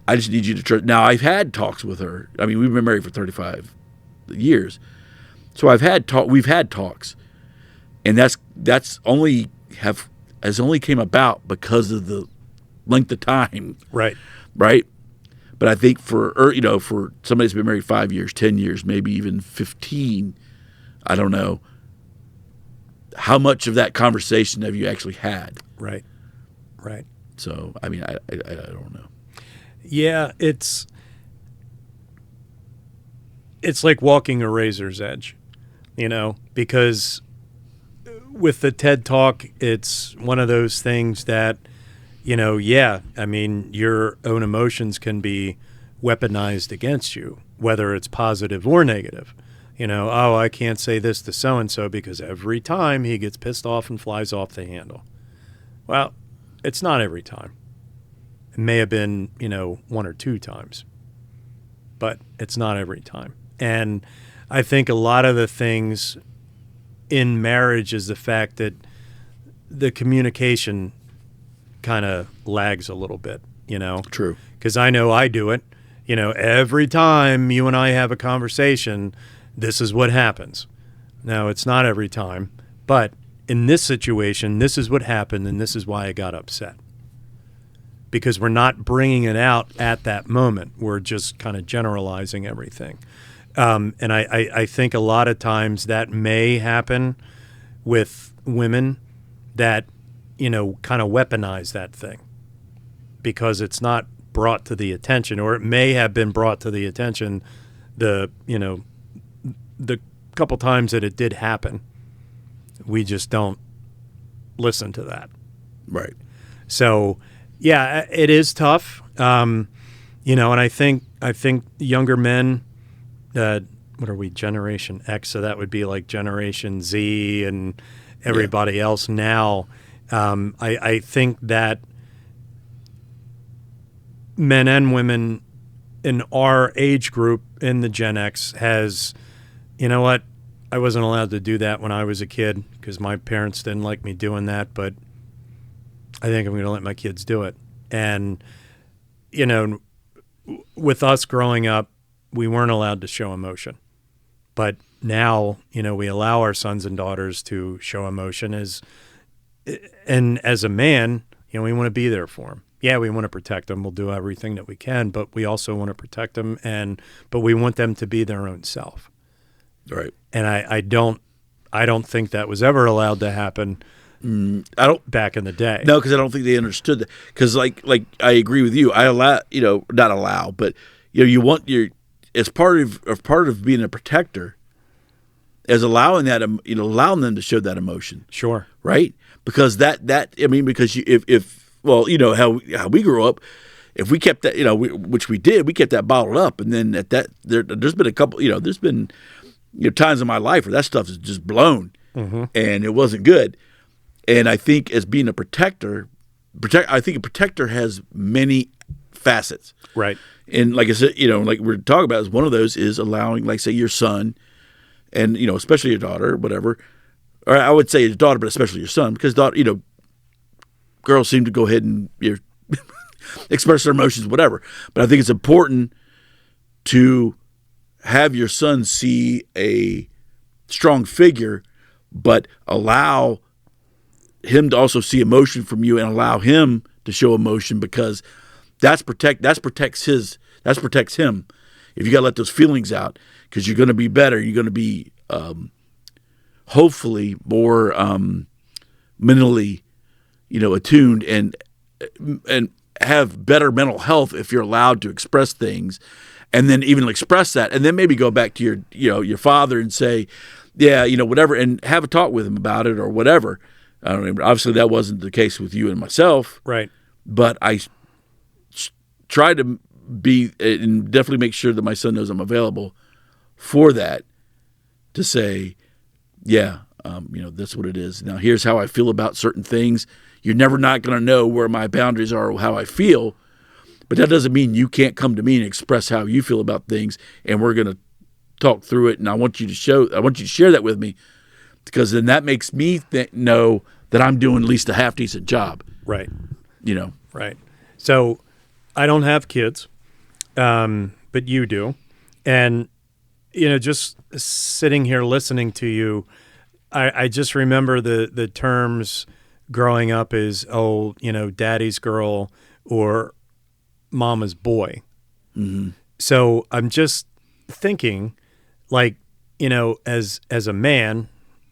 [SPEAKER 3] I just need you to trust. Now, I've had talks with her. I mean, we've been married for 35 years. So we've had talks. And that's only came about because of the length of time.
[SPEAKER 2] Right.
[SPEAKER 3] Right? But I think for somebody that's been married 5 years, 10 years, maybe even 15, I don't know, how much of that conversation have you actually had?
[SPEAKER 2] Right. Right.
[SPEAKER 3] So, I mean, I don't know.
[SPEAKER 2] Yeah, it's like walking a razor's edge, because with the TED Talk, it's one of those things that, I mean, your own emotions can be weaponized against you, whether it's positive or negative. Oh, I can't say this to so-and-so because every time he gets pissed off and flies off the handle. Well, it's not every time. It may have been, 1 or 2 times, but it's not every time. And I think a lot of the things in marriage is the fact that the communication kind of lags a little bit,
[SPEAKER 3] True.
[SPEAKER 2] Because I know I do it. Every time you and I have a conversation, this is what happens. Now, it's not every time, but in this situation, this is what happened, and this is why I got upset. Because we're not bringing it out at that moment. We're just kind of generalizing everything. And I think a lot of times that may happen with women that, kind of weaponize that thing because it's not brought to the attention, or it may have been brought to the attention the couple times that it did happen. We just don't listen to that.
[SPEAKER 3] Right.
[SPEAKER 2] So, yeah, it is tough. And I think younger men, what are we, Generation X? So that would be like Generation Z and everybody else now. I think that men and women in our age group in the Gen X has, I wasn't allowed to do that when I was a kid because my parents didn't like me doing that, but I think I'm going to let my kids do it. And, with us growing up, we weren't allowed to show emotion. But now, we allow our sons and daughters to show emotion and as a man, You know, we want to be there for them. Yeah, we want to protect them. We'll do everything that we can, but we also want to protect them, but we want them to be their own self.
[SPEAKER 3] Right.
[SPEAKER 2] And I don't think that was ever allowed to happen.
[SPEAKER 3] I don't
[SPEAKER 2] back in the day.
[SPEAKER 3] No, because I don't think they understood that. Because like I agree with you. I allow, not allow, but you want as part of being a protector, as allowing that, allowing them to show that emotion.
[SPEAKER 2] Sure.
[SPEAKER 3] Right. Because because how we grew up, if we kept that, which we did, we kept that bottled up, and then there's been a couple, there's been times in my life where that stuff is just blown, and it wasn't good. And I think as being a protector, I think a protector has many facets.
[SPEAKER 2] Right.
[SPEAKER 3] And like I said, like we're talking about, is one of those is allowing, like say your son, and especially your daughter, or whatever, or I would say your daughter, but especially your son, because girls seem to go ahead and express their emotions, whatever. But I think it's important to have your son see a strong figure, but allow him to also see emotion from you, and allow him to show emotion, because that protects him. If you got to let those feelings out, because you're going to be better, you're going to be hopefully more mentally attuned and have better mental health if you're allowed to express things, and then even express that, and then maybe go back to your father and say, yeah, whatever, and have a talk with him about it or whatever. I don't know. Obviously, that wasn't the case with you and myself,
[SPEAKER 2] right?
[SPEAKER 3] But I try to be, and definitely make sure that my son knows I'm available for that, to say, yeah, that's what it is. Now, here's how I feel about certain things. You're never not going to know where my boundaries are or how I feel, but that doesn't mean you can't come to me and express how you feel about things, and we're going to talk through it. And I want you to share that with me, because then that makes me know that I'm doing at least a half decent job.
[SPEAKER 2] Right.
[SPEAKER 3] Right.
[SPEAKER 2] So I don't have kids, but you do. And, just sitting here listening to you, I just remember the terms growing up is, daddy's girl or mama's boy.
[SPEAKER 3] Mm-hmm.
[SPEAKER 2] So I'm just thinking, like, as a man,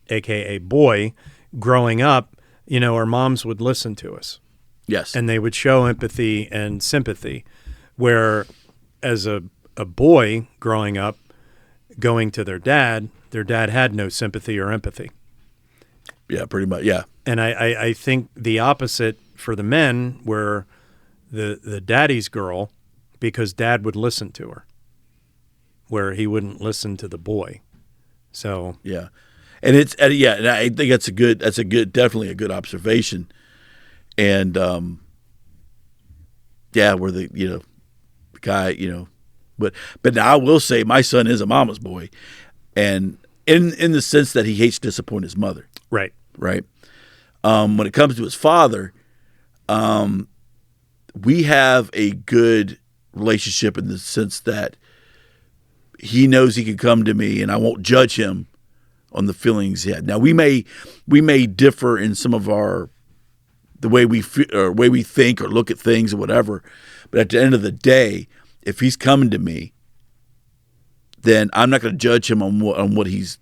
[SPEAKER 2] AKA boy, growing up, our moms would listen to us.
[SPEAKER 3] Yes.
[SPEAKER 2] And they would show empathy and sympathy, where as a boy growing up, going to their dad had no sympathy or empathy.
[SPEAKER 3] Yeah, pretty much, yeah.
[SPEAKER 2] And I think the opposite for the men, were the daddy's girl, because dad would listen to her, where he wouldn't listen to the boy. So
[SPEAKER 3] yeah. And and I think that's definitely a good observation. And where the guy, but now I will say my son is a mama's boy, and in the sense that he hates to disappoint his mother.
[SPEAKER 2] Right.
[SPEAKER 3] When it comes to his father, we have a good relationship in the sense that he knows he can come to me and I won't judge him on the feelings he had. Now we may differ in some of the way we feel, or way we think or look at things or whatever, but at the end of the day, if he's coming to me, then I'm not going to judge him on what he's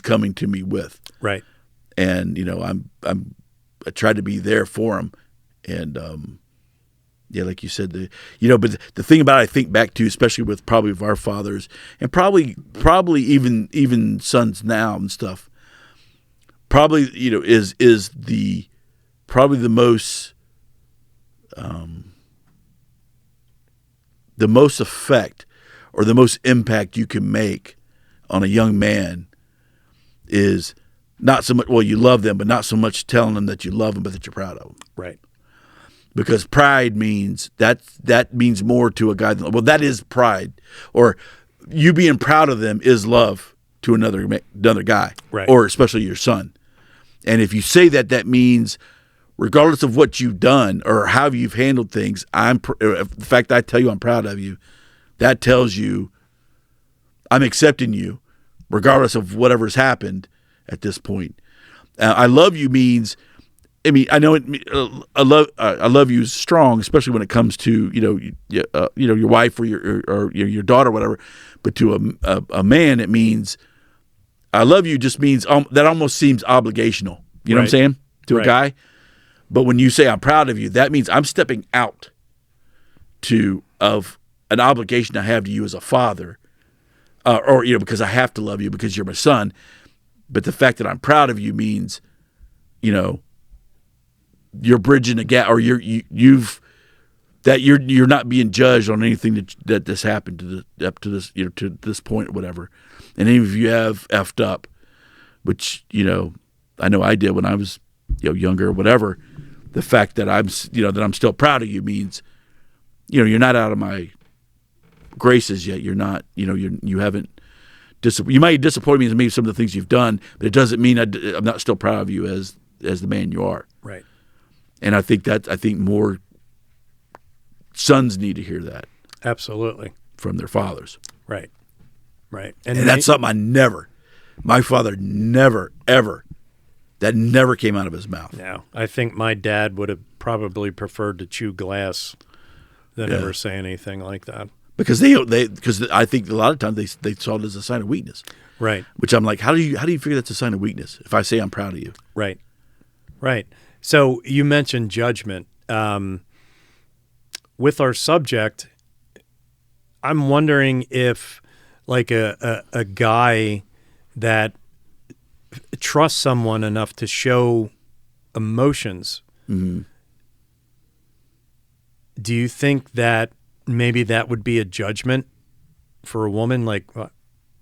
[SPEAKER 3] coming to me with.
[SPEAKER 2] Right.
[SPEAKER 3] And I try to be there for him, and like you said, but the thing about it, I think back to, especially with our fathers, and probably even sons now and stuff, is the most effect or the most impact you can make on a young man is not so much, well, you love them, but not so much telling them that you love them, but that you're proud of them.
[SPEAKER 2] Right.
[SPEAKER 3] Because pride means that means more to a guy than, well, that is pride, or you being proud of them is love to another guy,
[SPEAKER 2] right, or
[SPEAKER 3] especially your son. And if you say that means, regardless of what you've done or how you've handled things, the fact that I tell you I'm proud of you, that tells you I'm accepting you, regardless of whatever's happened at this point. I love you means I mean, I know I love you is strong, especially when it comes to your wife or your daughter, or whatever. But to a man, it means I love you. Just means that almost seems obligational. You know what I'm saying to a guy. But when you say I'm proud of you, that means I'm stepping out of an obligation I have to you as a father, or because I have to love you because you're my son. But the fact that I'm proud of you means, you're bridging a gap, or you're not being judged on anything that this happened up to this to this point or whatever. And even if you have effed up, which I know I did when I was younger or whatever, the fact that I'm still proud of you means you're not out of my graces yet. You're not you haven't you might disappoint me in maybe some of the things you've done, but it doesn't mean I'm not still proud of you as the man you are.
[SPEAKER 2] Right.
[SPEAKER 3] And I think more sons need to hear that.
[SPEAKER 2] Absolutely.
[SPEAKER 3] From their fathers.
[SPEAKER 2] Right. Right.
[SPEAKER 3] And that's something my father never, ever, that never came out of his mouth.
[SPEAKER 2] No. I think my dad would have probably preferred to chew glass than ever say anything like that. Because
[SPEAKER 3] because I think a lot of times they saw it as a sign of weakness.
[SPEAKER 2] Right.
[SPEAKER 3] Which I'm like, how do you figure that's a sign of weakness if I say I'm proud of you?
[SPEAKER 2] Right. Right. So you mentioned judgment. With our subject, I'm wondering if like a guy that trusts someone enough to show emotions, do you think that maybe that would be a judgment for a woman? Like,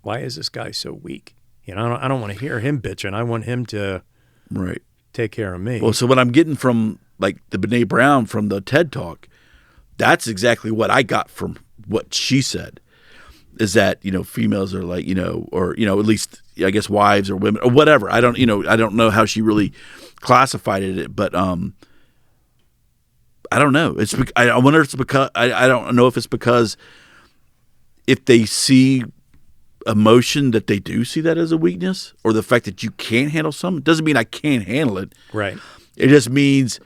[SPEAKER 2] why is this guy so weak? I don't want to hear him bitching. I want him to take care of me.
[SPEAKER 3] Well, so what I'm getting from like the Brene Brown from the TED Talk, that's exactly what I got from what she said, is that, females are like, or, at least I guess wives or women or whatever. I don't know how she really classified it, but, I don't know. I wonder if it's because, I don't know if it's because if they see emotion that they do see that as a weakness, or the fact that you can't handle something. It doesn't mean I can't handle it.
[SPEAKER 2] Right.
[SPEAKER 3] It just means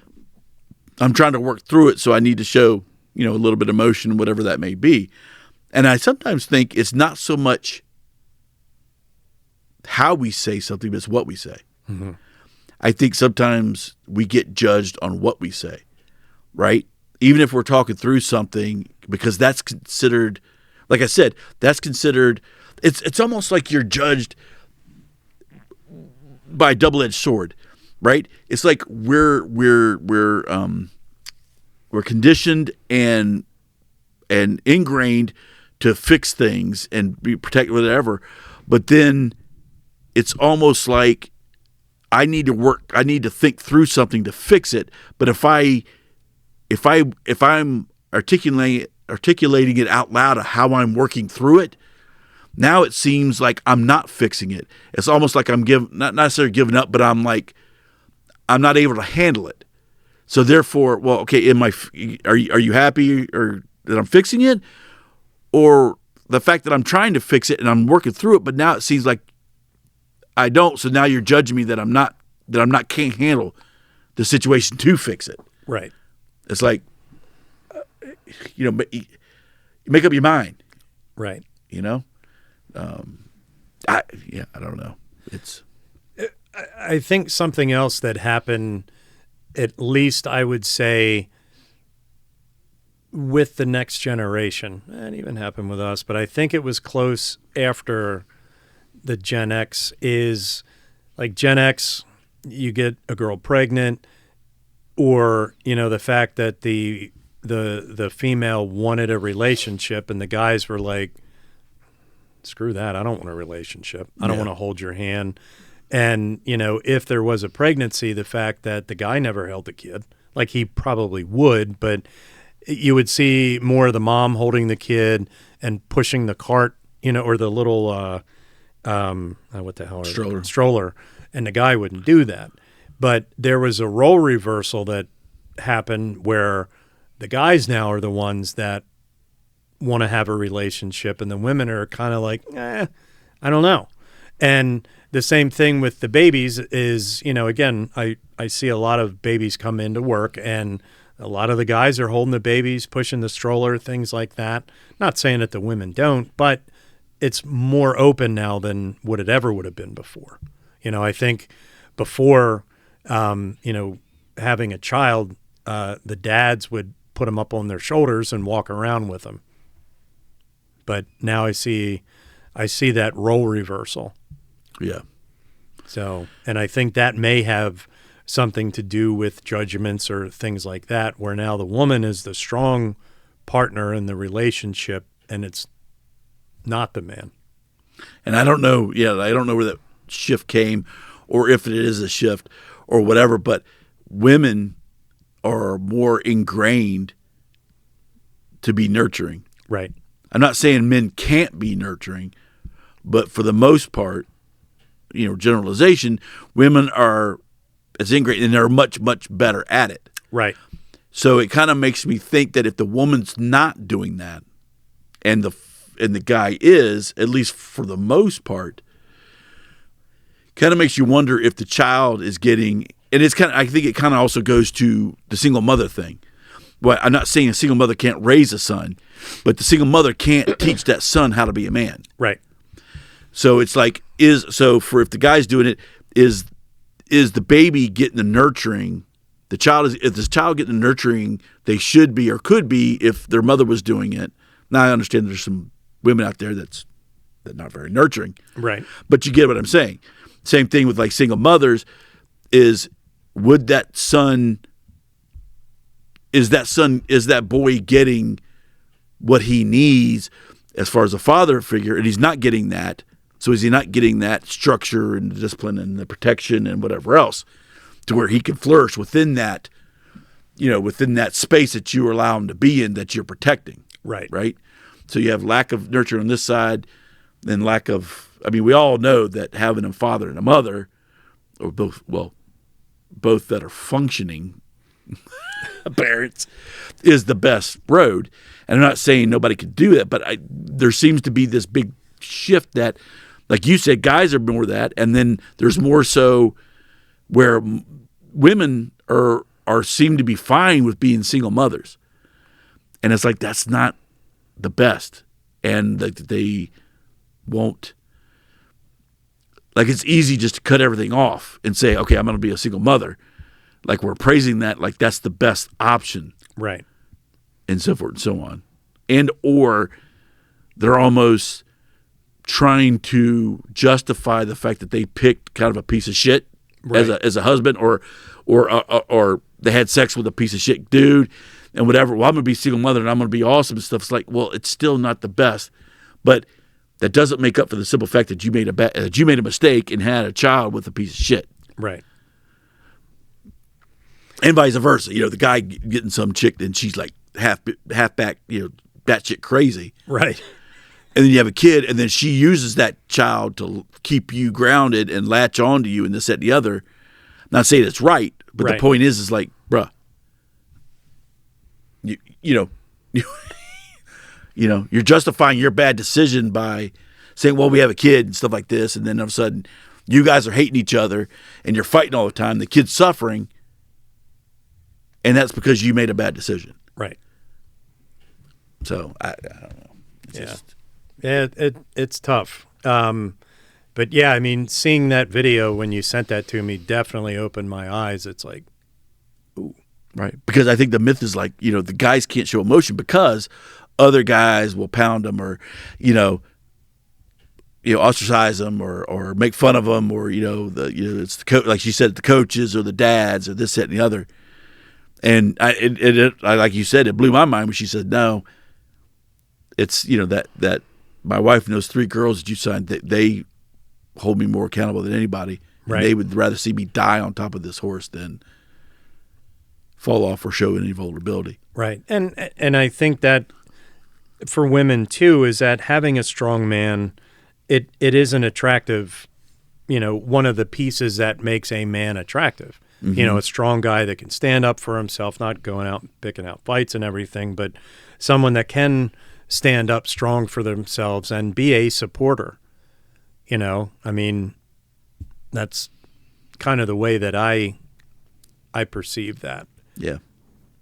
[SPEAKER 3] I'm trying to work through it, so I need to show, a little bit of emotion, whatever that may be. And I sometimes think it's not so much how we say something, but it's what we say. Mm-hmm. I think sometimes we get judged on what we say, right? Even if we're talking through something, because that's considered, like I said, that's considered, it's almost like you're judged by a double-edged sword, right? It's like we're conditioned and ingrained to fix things and be protected, whatever. But then it's almost like I need to think through something to fix it. But if I'm articulating it out loud of how I'm working through it, now it seems like I'm not fixing it. It's almost like I'm not necessarily giving up, but I'm like, I'm not able to handle it. So therefore, well, okay, are you happy or that I'm fixing it, or the fact that I'm trying to fix it and I'm working through it, but now it seems like I don't. So now you're judging me that I'm not can't handle the situation to fix it.
[SPEAKER 2] Right.
[SPEAKER 3] It's like, you make up your mind.
[SPEAKER 2] Right.
[SPEAKER 3] I don't know.
[SPEAKER 2] I think something else that happened, at least I would say, with the next generation, it even happened with us, but I think it was close after the Gen X, is like Gen X, you get a girl pregnant, or, the fact that the female wanted a relationship and the guys were like, screw that, I don't want a relationship. I don't want to hold your hand. And, if there was a pregnancy, the fact that the guy never held the kid, like he probably would, but you would see more of the mom holding the kid and pushing the cart, or the little, what the hell? Stroller. And the guy wouldn't do that. But there was a role reversal that happened where the guys now are the ones that want to have a relationship, and the women are kind of like, I don't know. And the same thing with the babies is, again, I see a lot of babies come into work, and a lot of the guys are holding the babies, pushing the stroller, things like that. Not saying that the women don't, but it's more open now than what it ever would have been before. I think before, having a child, the dads would put them up on their shoulders and walk around with them. But now I see that role reversal.
[SPEAKER 3] Yeah.
[SPEAKER 2] So, and I think that may have something to do with judgments or things like that, where now the woman is the strong partner in the relationship and it's not the man.
[SPEAKER 3] And I don't know where that shift came or if it is a shift or whatever, but women are more ingrained to be nurturing.
[SPEAKER 2] Right.
[SPEAKER 3] I'm not saying men can't be nurturing, but for the most part, generalization, women are as ingrained and they're much, much better at it.
[SPEAKER 2] Right.
[SPEAKER 3] So it kind of makes me think that if the woman's not doing that and the guy is, at least for the most part, kind of makes you wonder if the child is getting, and I think it kind of also goes to the single mother thing. Well, I'm not saying a single mother can't raise a son, but the single mother can't teach that son how to be a man.
[SPEAKER 2] Right.
[SPEAKER 3] So it's like, if the guy's doing it, is the baby getting the nurturing? Is the child getting the nurturing they should be or could be if their mother was doing it? Now I understand there's some women out there that's not very nurturing.
[SPEAKER 2] Right.
[SPEAKER 3] But you get what I'm saying. Same thing with like single mothers is is that boy getting what he needs as far as a father figure, and he's not getting that. So is he not getting that structure and the discipline and the protection and whatever else to where he can flourish within that, within that space that you allow him to be in that you're protecting.
[SPEAKER 2] Right.
[SPEAKER 3] Right. So you have lack of nurture on this side and we all know that having a father and a mother, or both that are functioning parents, is the best road. And I'm not saying nobody could do that, but there seems to be this big shift that, like you said, guys are more that, and then there's more so where women seem to be fine with being single mothers, and it's like that's not the best, and that they won't. Like it's easy just to cut everything off and say, okay, I'm going to be a single mother. Like we're praising that, like that's the best option.
[SPEAKER 2] Right.
[SPEAKER 3] And so forth and so on. And or they're almost trying to justify the fact that they picked kind of a piece of shit as a husband or they had sex with a piece of shit dude and whatever. Well, I'm going to be a single mother and I'm going to be awesome and stuff. It's like, well, it's still not the best. But that doesn't make up for the simple fact that you made a mistake and had a child with a piece of shit.
[SPEAKER 2] Right.
[SPEAKER 3] And vice versa. The guy getting some chick and she's like half back, batshit crazy.
[SPEAKER 2] Right.
[SPEAKER 3] And then you have a kid and then she uses that child to keep you grounded and latch on to you and this, that, and the other. Not saying it's right, but
[SPEAKER 2] Right.
[SPEAKER 3] the point is like, bruh, you're justifying your bad decision by saying, well, we have a kid and stuff like this. And then all of a sudden you guys are hating each other and you're fighting all the time. The kid's suffering. And that's because you made a bad decision.
[SPEAKER 2] Right.
[SPEAKER 3] So I don't know.
[SPEAKER 2] It's tough. But yeah, I mean, seeing that video when you sent that to me definitely opened my eyes. It's like, ooh.
[SPEAKER 3] Right. Because I think the myth is like, the guys can't show emotion because other guys will pound them or, ostracize them or make fun of them or, it's like she said, the coaches or the dads or this, that, and the other. And I like you said, it blew my mind when she said, no, it's, that my wife and those 3 girls that you signed, they hold me more accountable than anybody.
[SPEAKER 2] Right.
[SPEAKER 3] And they would rather see me die on top of this horse than fall off or show any vulnerability.
[SPEAKER 2] Right. And I think that for women too, is that having a strong man, it is an attractive, one of the pieces that makes a man attractive. Mm-hmm. A strong guy that can stand up for himself, not going out and picking out fights and everything, but someone that can stand up strong for themselves and be a supporter. I mean, that's kind of the way that I perceive that.
[SPEAKER 3] Yeah.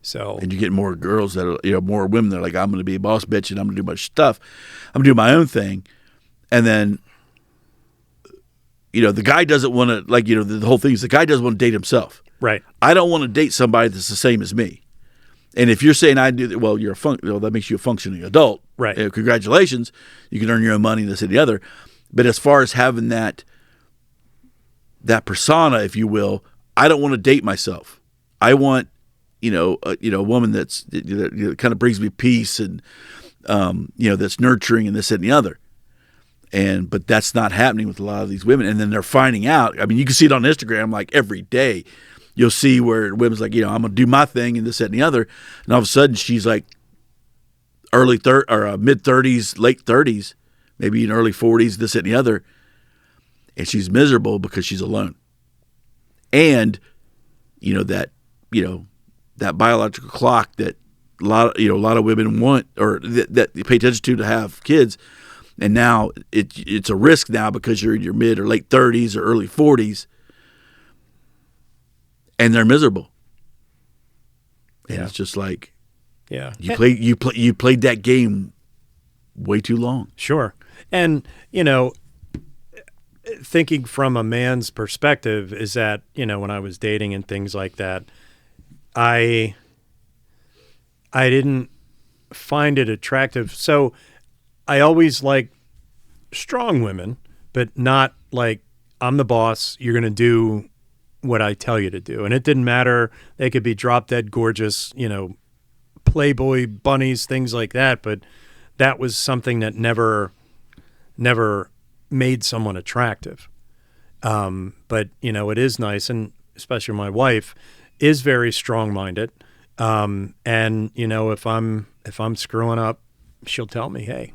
[SPEAKER 2] So,
[SPEAKER 3] and you get more girls that are, more women that are like, I'm going to be a boss bitch and I'm going to do my stuff. I'm going to do my own thing. And then, the guy doesn't want to, like, the whole thing is the guy doesn't want to date himself.
[SPEAKER 2] right.
[SPEAKER 3] I don't want to date somebody that's the same as me. And if you're saying I do, well, that makes you a functioning adult.
[SPEAKER 2] Right.
[SPEAKER 3] Congratulations. You can earn your own money, this and the other. But as far as having that persona, if you will, I don't want to date myself. I want, a woman that kind of brings me peace and, that's nurturing and this and the other. But that's not happening with a lot of these women. And then they're finding out. I mean, you can see it on Instagram like every day. You'll see where women's like, I'm going to do my thing and this, that, and the other. And all of a sudden she's like mid-30s, late 30s, maybe in early 40s, this, that, and the other. And she's miserable because she's alone. And, that biological clock that a lot of women want or that they pay attention to have kids. And now it's a risk now because you're in your mid or late 30s or early 40s. And they're miserable. And it's just like, you played that game way too long.
[SPEAKER 2] Sure. And, thinking from a man's perspective is that, when I was dating and things like that, I didn't find it attractive. So I always liked strong women, but not like, I'm the boss, you're going to do what I tell you to do. And it didn't matter. They could be drop dead gorgeous, Playboy bunnies, things like that. But that was something that never made someone attractive. But, it is nice. And especially my wife is very strong-minded. And, if I'm screwing up, she'll tell me, hey,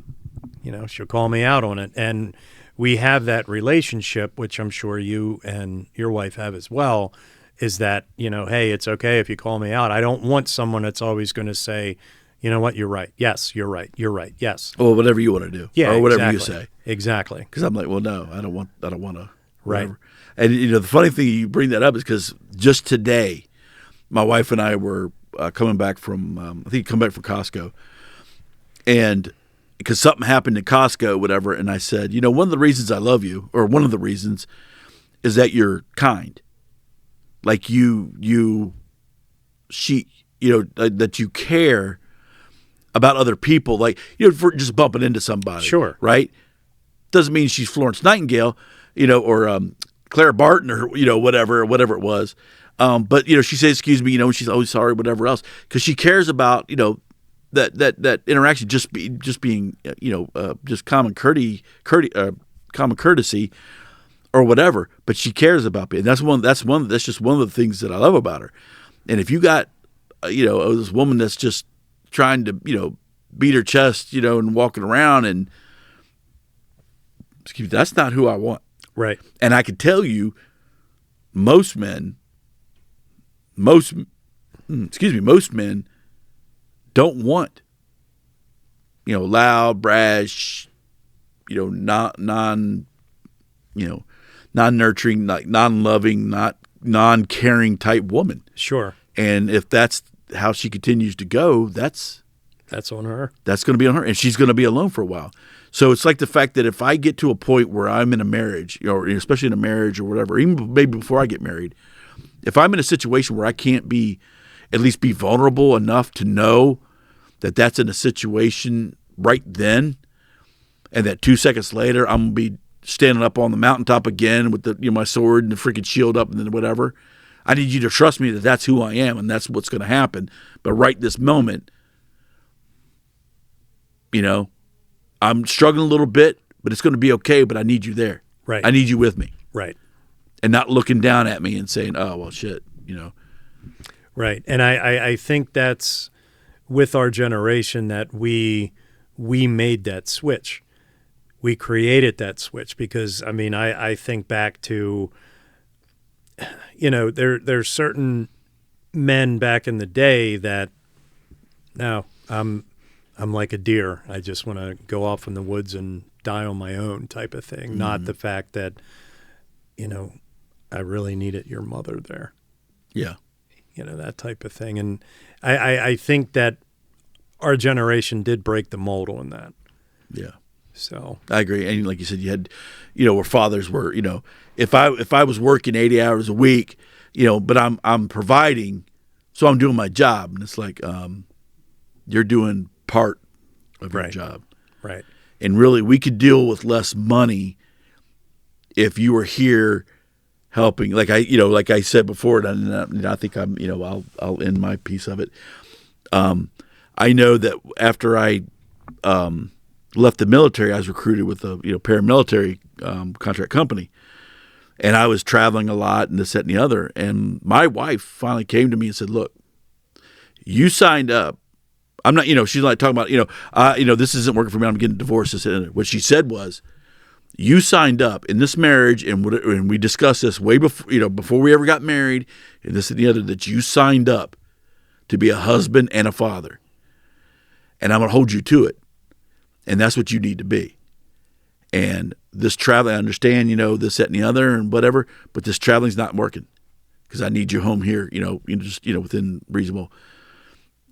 [SPEAKER 2] she'll call me out on it. And we have that relationship, which I'm sure you and your wife have as well, is that, hey, it's okay if you call me out. I don't want someone that's always going to say, you know what, you're right. Yes, you're right. You're right. Yes.
[SPEAKER 3] Or whatever you want to do.
[SPEAKER 2] Yeah,
[SPEAKER 3] or whatever
[SPEAKER 2] exactly.
[SPEAKER 3] you say.
[SPEAKER 2] Exactly.
[SPEAKER 3] Because I'm like, well, no, I don't want to.
[SPEAKER 2] Right.
[SPEAKER 3] Whatever. And, the funny thing you bring that up is because just today, my wife and I were coming back from, I think come back from Costco. And because something happened at Costco, whatever, and I said, one of the reasons I love you, or one of the reasons, is that you're kind. Like that you care about other people, like, for just bumping into somebody.
[SPEAKER 2] Sure.
[SPEAKER 3] Right? Doesn't mean she's Florence Nightingale, or Clara Barton or, whatever it was. But, she says, excuse me, and she's always sorry, whatever else, because she cares about, that interaction just being just common courtesy or whatever, but she cares about me. And that's just one of the things that I love about her. And if you got this woman that's just trying to beat her chest and walking around, and that's not who I want.
[SPEAKER 2] Right.
[SPEAKER 3] And I can tell you most men don't want, loud, brash, non-nurturing, like non-loving, not non-caring type woman.
[SPEAKER 2] Sure.
[SPEAKER 3] And if that's how she continues to go, that's
[SPEAKER 2] on her.
[SPEAKER 3] That's going to be on her, and she's going to be alone for a while. So it's like the fact that if I get to a point where I'm in a marriage, or especially in a marriage or whatever, even maybe before I get married, if I'm in a situation where I can't at least be vulnerable enough to know that that's in a situation right then, and that 2 seconds later I'm going to be standing up on the mountaintop again with my sword and the freaking shield up and then whatever. I need you to trust me that that's who I am and that's what's going to happen. But right this moment, I'm struggling a little bit, but it's going to be okay, but I need you there.
[SPEAKER 2] Right.
[SPEAKER 3] I need you with me.
[SPEAKER 2] Right.
[SPEAKER 3] And not looking down at me and saying, oh, well, shit,
[SPEAKER 2] Right. And I think that's with our generation that we made that switch. We created that switch because, I think back to, there's certain men back in the day that, no, I'm like a deer. I just want to go off in the woods and die on my own type of thing, not the fact that, I really needed your mother there,
[SPEAKER 3] Yeah.
[SPEAKER 2] That type of thing. And I think that our generation did break the mold on that.
[SPEAKER 3] Yeah.
[SPEAKER 2] So
[SPEAKER 3] I agree. And like you said, you had, where fathers were, if I was working 80 hours a week, but I'm providing, so I'm doing my job. And it's like, you're doing part of your job.
[SPEAKER 2] Right. And
[SPEAKER 3] really, we could deal with less money if you were here helping. Like I said before, and I think I'll end my piece of it. I know that after I left the military, I was recruited with a paramilitary contract company, and I was traveling a lot and this, that, and the other. And my wife finally came to me and said, "Look, you signed up. I'm not, she's like talking about, this isn't working for me. I'm getting divorced." This and that. What she said was, "You signed up in this marriage, and we discussed this way before, before we ever got married, and this and the other, that you signed up to be a husband and a father, and I'm going to hold you to it, and that's what you need to be. And this travel, I understand, this, that, and the other, and whatever, but this traveling's not working because I need you home here, just within reasonable."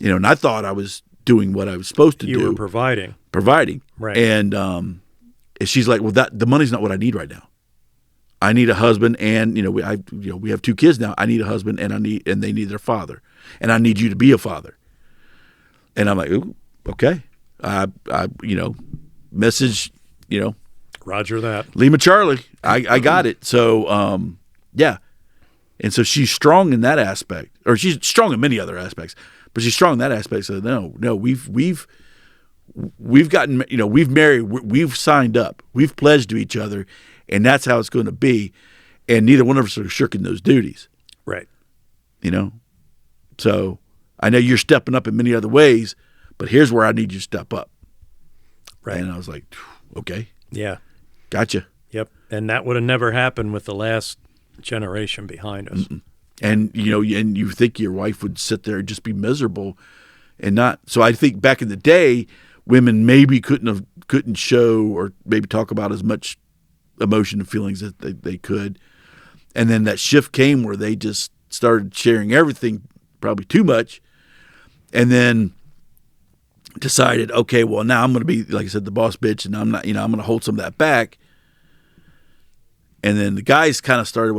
[SPEAKER 3] And I thought I was doing what I was supposed to do.
[SPEAKER 2] You were providing.
[SPEAKER 3] Right. And she's like, "Well, the money's not what I need right now. I need a husband, and we have 2 kids now. I need a husband, and they need their father, and I need you to be a father." And I'm like, "Ooh, okay." I message,
[SPEAKER 2] Roger that.
[SPEAKER 3] Lima Charlie. I got it. So yeah. And so she's strong in that aspect, or she's strong in many other aspects. But she's strong in that aspect. So no, we've gotten, we've married, we've signed up, we've pledged to each other, and that's how it's going to be. And neither one of us are shirking those duties.
[SPEAKER 2] Right.
[SPEAKER 3] So I know you're stepping up in many other ways, but here's where I need you to step up.
[SPEAKER 2] Right.
[SPEAKER 3] And I was like, okay.
[SPEAKER 2] Yeah.
[SPEAKER 3] Gotcha.
[SPEAKER 2] Yep. And that would have never happened with the last generation behind us.
[SPEAKER 3] Mm-mm. And and you think your wife would sit there and just be miserable, and not. So I think back in the day, women maybe couldn't show or maybe talk about as much emotion and feelings that they could, and then that shift came where they just started sharing everything, probably too much, and then decided, okay, well now I'm going to be, like I said, the boss bitch, and I'm not, I'm going to hold some of that back. And then the guys kind of started,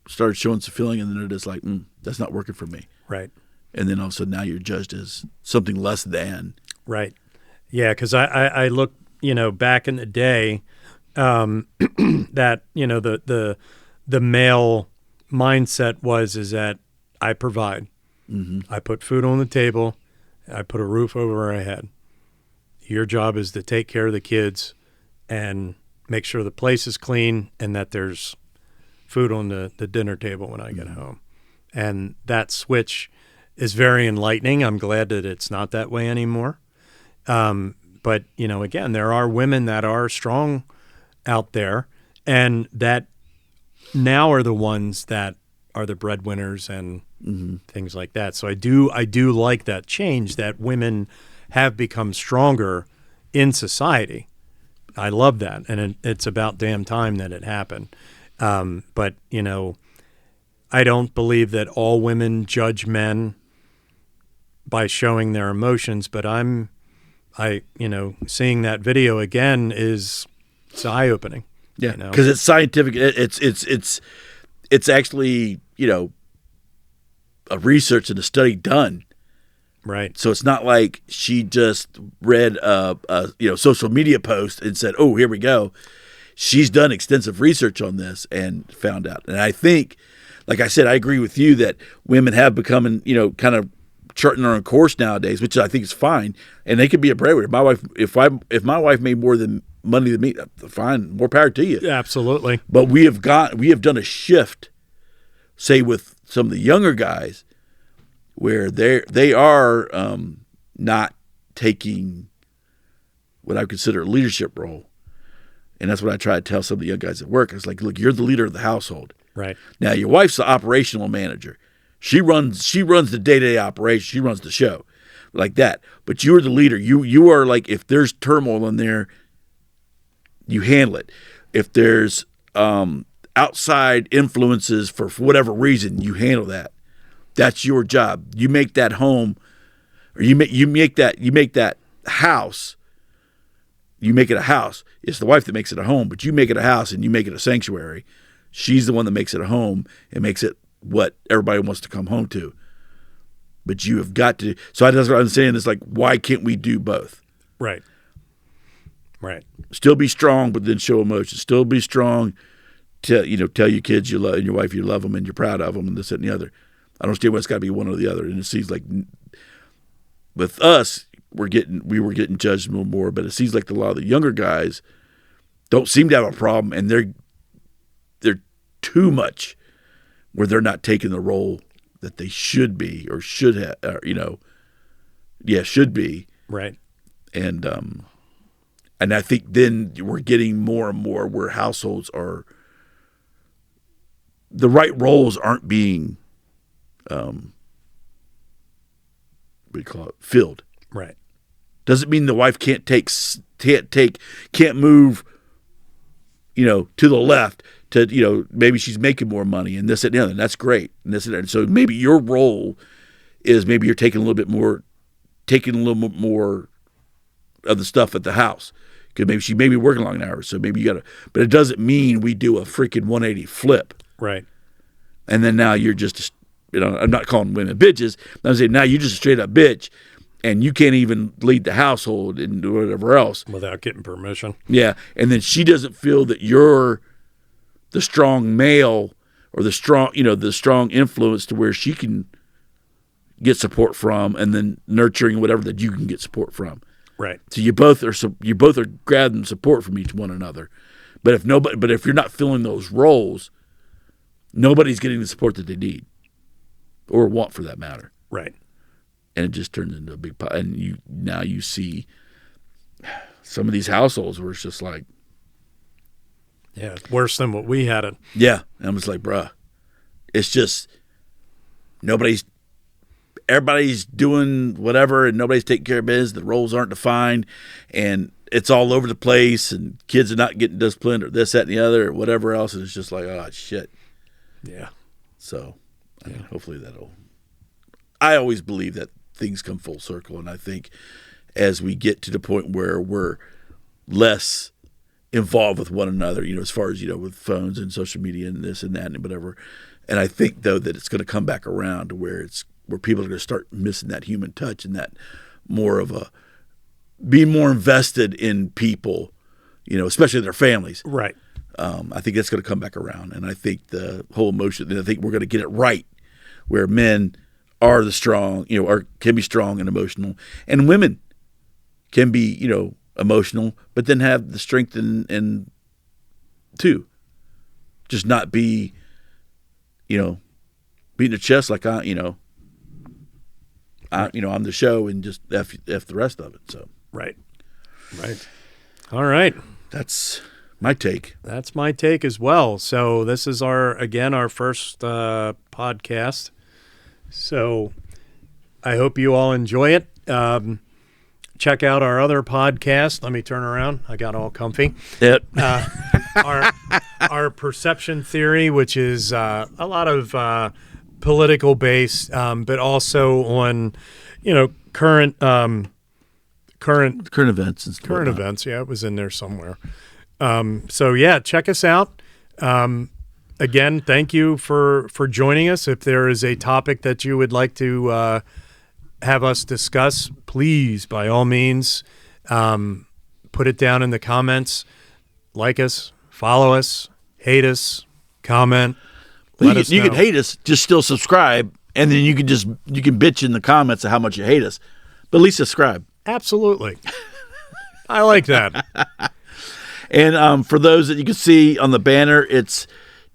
[SPEAKER 3] started showing some feeling, and then they're just like, that's not working for me.
[SPEAKER 2] Right.
[SPEAKER 3] And then all of a sudden now you're judged as something less than.
[SPEAKER 2] Right. Yeah, because I look, back in the day, that, the male mindset is that I provide. Mm-hmm. I put food on the table. I put a roof over our head. Your job is to take care of the kids and make sure the place is clean and that there's food on the dinner table when I get home. And that switch is very enlightening. I'm glad that it's not that way anymore. But, again, there are women that are strong out there and that now are the ones that are the breadwinners and things like that. So I do like that change, that women have become stronger in society. I love that. And it's about damn time that it happened. But, I don't believe that all women judge men by showing their emotions, but seeing that video again it's eye-opening.
[SPEAKER 3] Yeah, because it's scientific. It's actually, a research and a study done.
[SPEAKER 2] Right.
[SPEAKER 3] So it's not like she just read a social media post and said, "Oh, here we go." She's done extensive research on this and found out. And I think, like I said, I agree with you that women have become, kind of charting their own course nowadays, which I think is fine. And they could be a breadwinner. My wife, if my wife made more money than me, fine, more power to you.
[SPEAKER 2] Absolutely.
[SPEAKER 3] But we have done a shift, say with some of the younger guys, where they are not taking what I would consider a leadership role. And that's what I try to tell some of the young guys at work. It's like, look, you're the leader of the household.
[SPEAKER 2] Right.
[SPEAKER 3] Now, your wife's the operational manager. She runs the day-to-day operation. She runs the show like that. But you're the leader. You are like, if there's turmoil in there, you handle it. If there's outside influences for whatever reason, you handle that. That's your job. You make that home, or you make that house. You make it a house. It's the wife that makes it a home, but you make it a house and you make it a sanctuary. She's the one that makes it a home and makes it what everybody wants to come home to. But you have got to. So that's what I'm saying. It's like, why can't we do both?
[SPEAKER 2] Right.
[SPEAKER 3] Still be strong, but then show emotion. Still be strong. Tell your kids you love and your wife you love them and you're proud of them and this, that, and the other. I don't understand why it's got to be one or the other. And it seems like with us, we were getting judged more, but it seems like a lot of the younger guys don't seem to have a problem, and they're too much where they're not taking the role that they should be or should have, should be.
[SPEAKER 2] Right.
[SPEAKER 3] And I think then we're getting more and more where households are, the right roles aren't being, filled.
[SPEAKER 2] Right.
[SPEAKER 3] Doesn't mean the wife can't move, to the left to, maybe she's making more money and this and the other, and that's great. And this and that. And so maybe your role is maybe you're taking a little bit more of the stuff at the house. Because maybe she may be working long hours, so maybe you got to, but it doesn't mean we do a freaking 180 flip.
[SPEAKER 2] Right.
[SPEAKER 3] And then now you're just, I'm not calling women bitches. I'm saying now you're just a straight up bitch, and you can't even lead the household and do whatever else.
[SPEAKER 2] Without getting permission.
[SPEAKER 3] Yeah. And then she doesn't feel that you're the strong male or the strong influence to where she can get support from, and then nurturing whatever that you can get support from.
[SPEAKER 2] Right.
[SPEAKER 3] So you both are grabbing support from each one another. But if you're not filling those roles, nobody's getting the support that they need or want, for that matter.
[SPEAKER 2] Right.
[SPEAKER 3] And it just turns into a big pile. And you see some of these households where it's just like,
[SPEAKER 2] yeah, it's worse than what we had it.
[SPEAKER 3] Yeah. And I'm just like, bruh, it's just everybody's doing whatever and nobody's taking care of business. The roles aren't defined and it's all over the place, and kids are not getting disciplined or this, that, and the other or whatever else. And it's just like, oh, shit.
[SPEAKER 2] Yeah.
[SPEAKER 3] So hopefully I always believe that things come full circle. And I think as we get to the point where we're less involved with one another, as far as, with phones and social media and this and that and whatever. And I think, though, that it's going to come back around to where people are going to start missing that human touch and that more of being more invested in people, especially their families.
[SPEAKER 2] Right.
[SPEAKER 3] I think that's going to come back around. And I think the whole emotion, I think we're going to get it right where men are the strong, can be strong and emotional, and women can be, emotional, but then have the strength and too, just not be, beating their chest like I'm the show and just F the rest of it. So
[SPEAKER 2] right. All right.
[SPEAKER 3] That's my take.
[SPEAKER 2] That's my take as well. So this is our first podcast. So I hope you all enjoy it. Check out our other podcast. Let me turn around. I got all comfy.
[SPEAKER 3] Yep.
[SPEAKER 2] Our perception theory, which is a lot of political based, but also on, current
[SPEAKER 3] events and stuff.
[SPEAKER 2] Current events. Yeah, it was in there somewhere. So yeah, check us out. Again, thank you for joining us. If there is a topic that you would like to have us discuss, please, by all means, put it down in the comments. Like us, follow us, hate us, comment.
[SPEAKER 3] Well, you can hate us, just still subscribe, and then you can bitch in the comments of how much you hate us, but at least subscribe.
[SPEAKER 2] Absolutely. I like that.
[SPEAKER 3] And for those that you can see on the banner, it's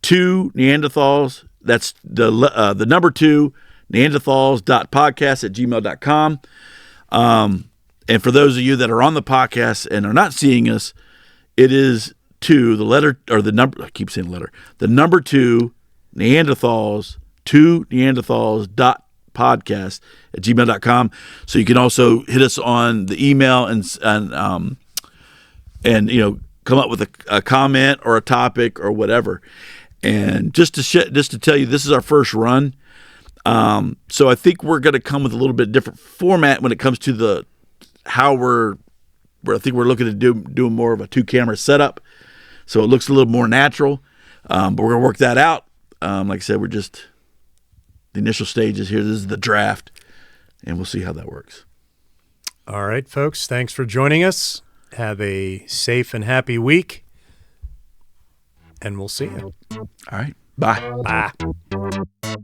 [SPEAKER 3] 2 Neanderthals. That's the number 2 Neanderthals.podcast@gmail.com. And for those of you that are on the podcast and are not seeing us, it is 2, the letter or the number. I keep saying letter. The number 2 Neanderthals, 2 Neanderthals.podcast@gmail.com. So you can also hit us on the email and come up with a comment or a topic or whatever. And just to tell you, this is our first run. So I think we're going to come with a little bit different format when it comes to I think we're looking at doing more of a 2-camera setup. So it looks a little more natural. But we're going to work that out. Like I said, we're just the initial stages here. This is the draft, and we'll see how that works.
[SPEAKER 2] All right, folks. Thanks for joining us. Have a safe and happy week, and we'll see you.
[SPEAKER 3] All right. Bye.
[SPEAKER 2] Bye.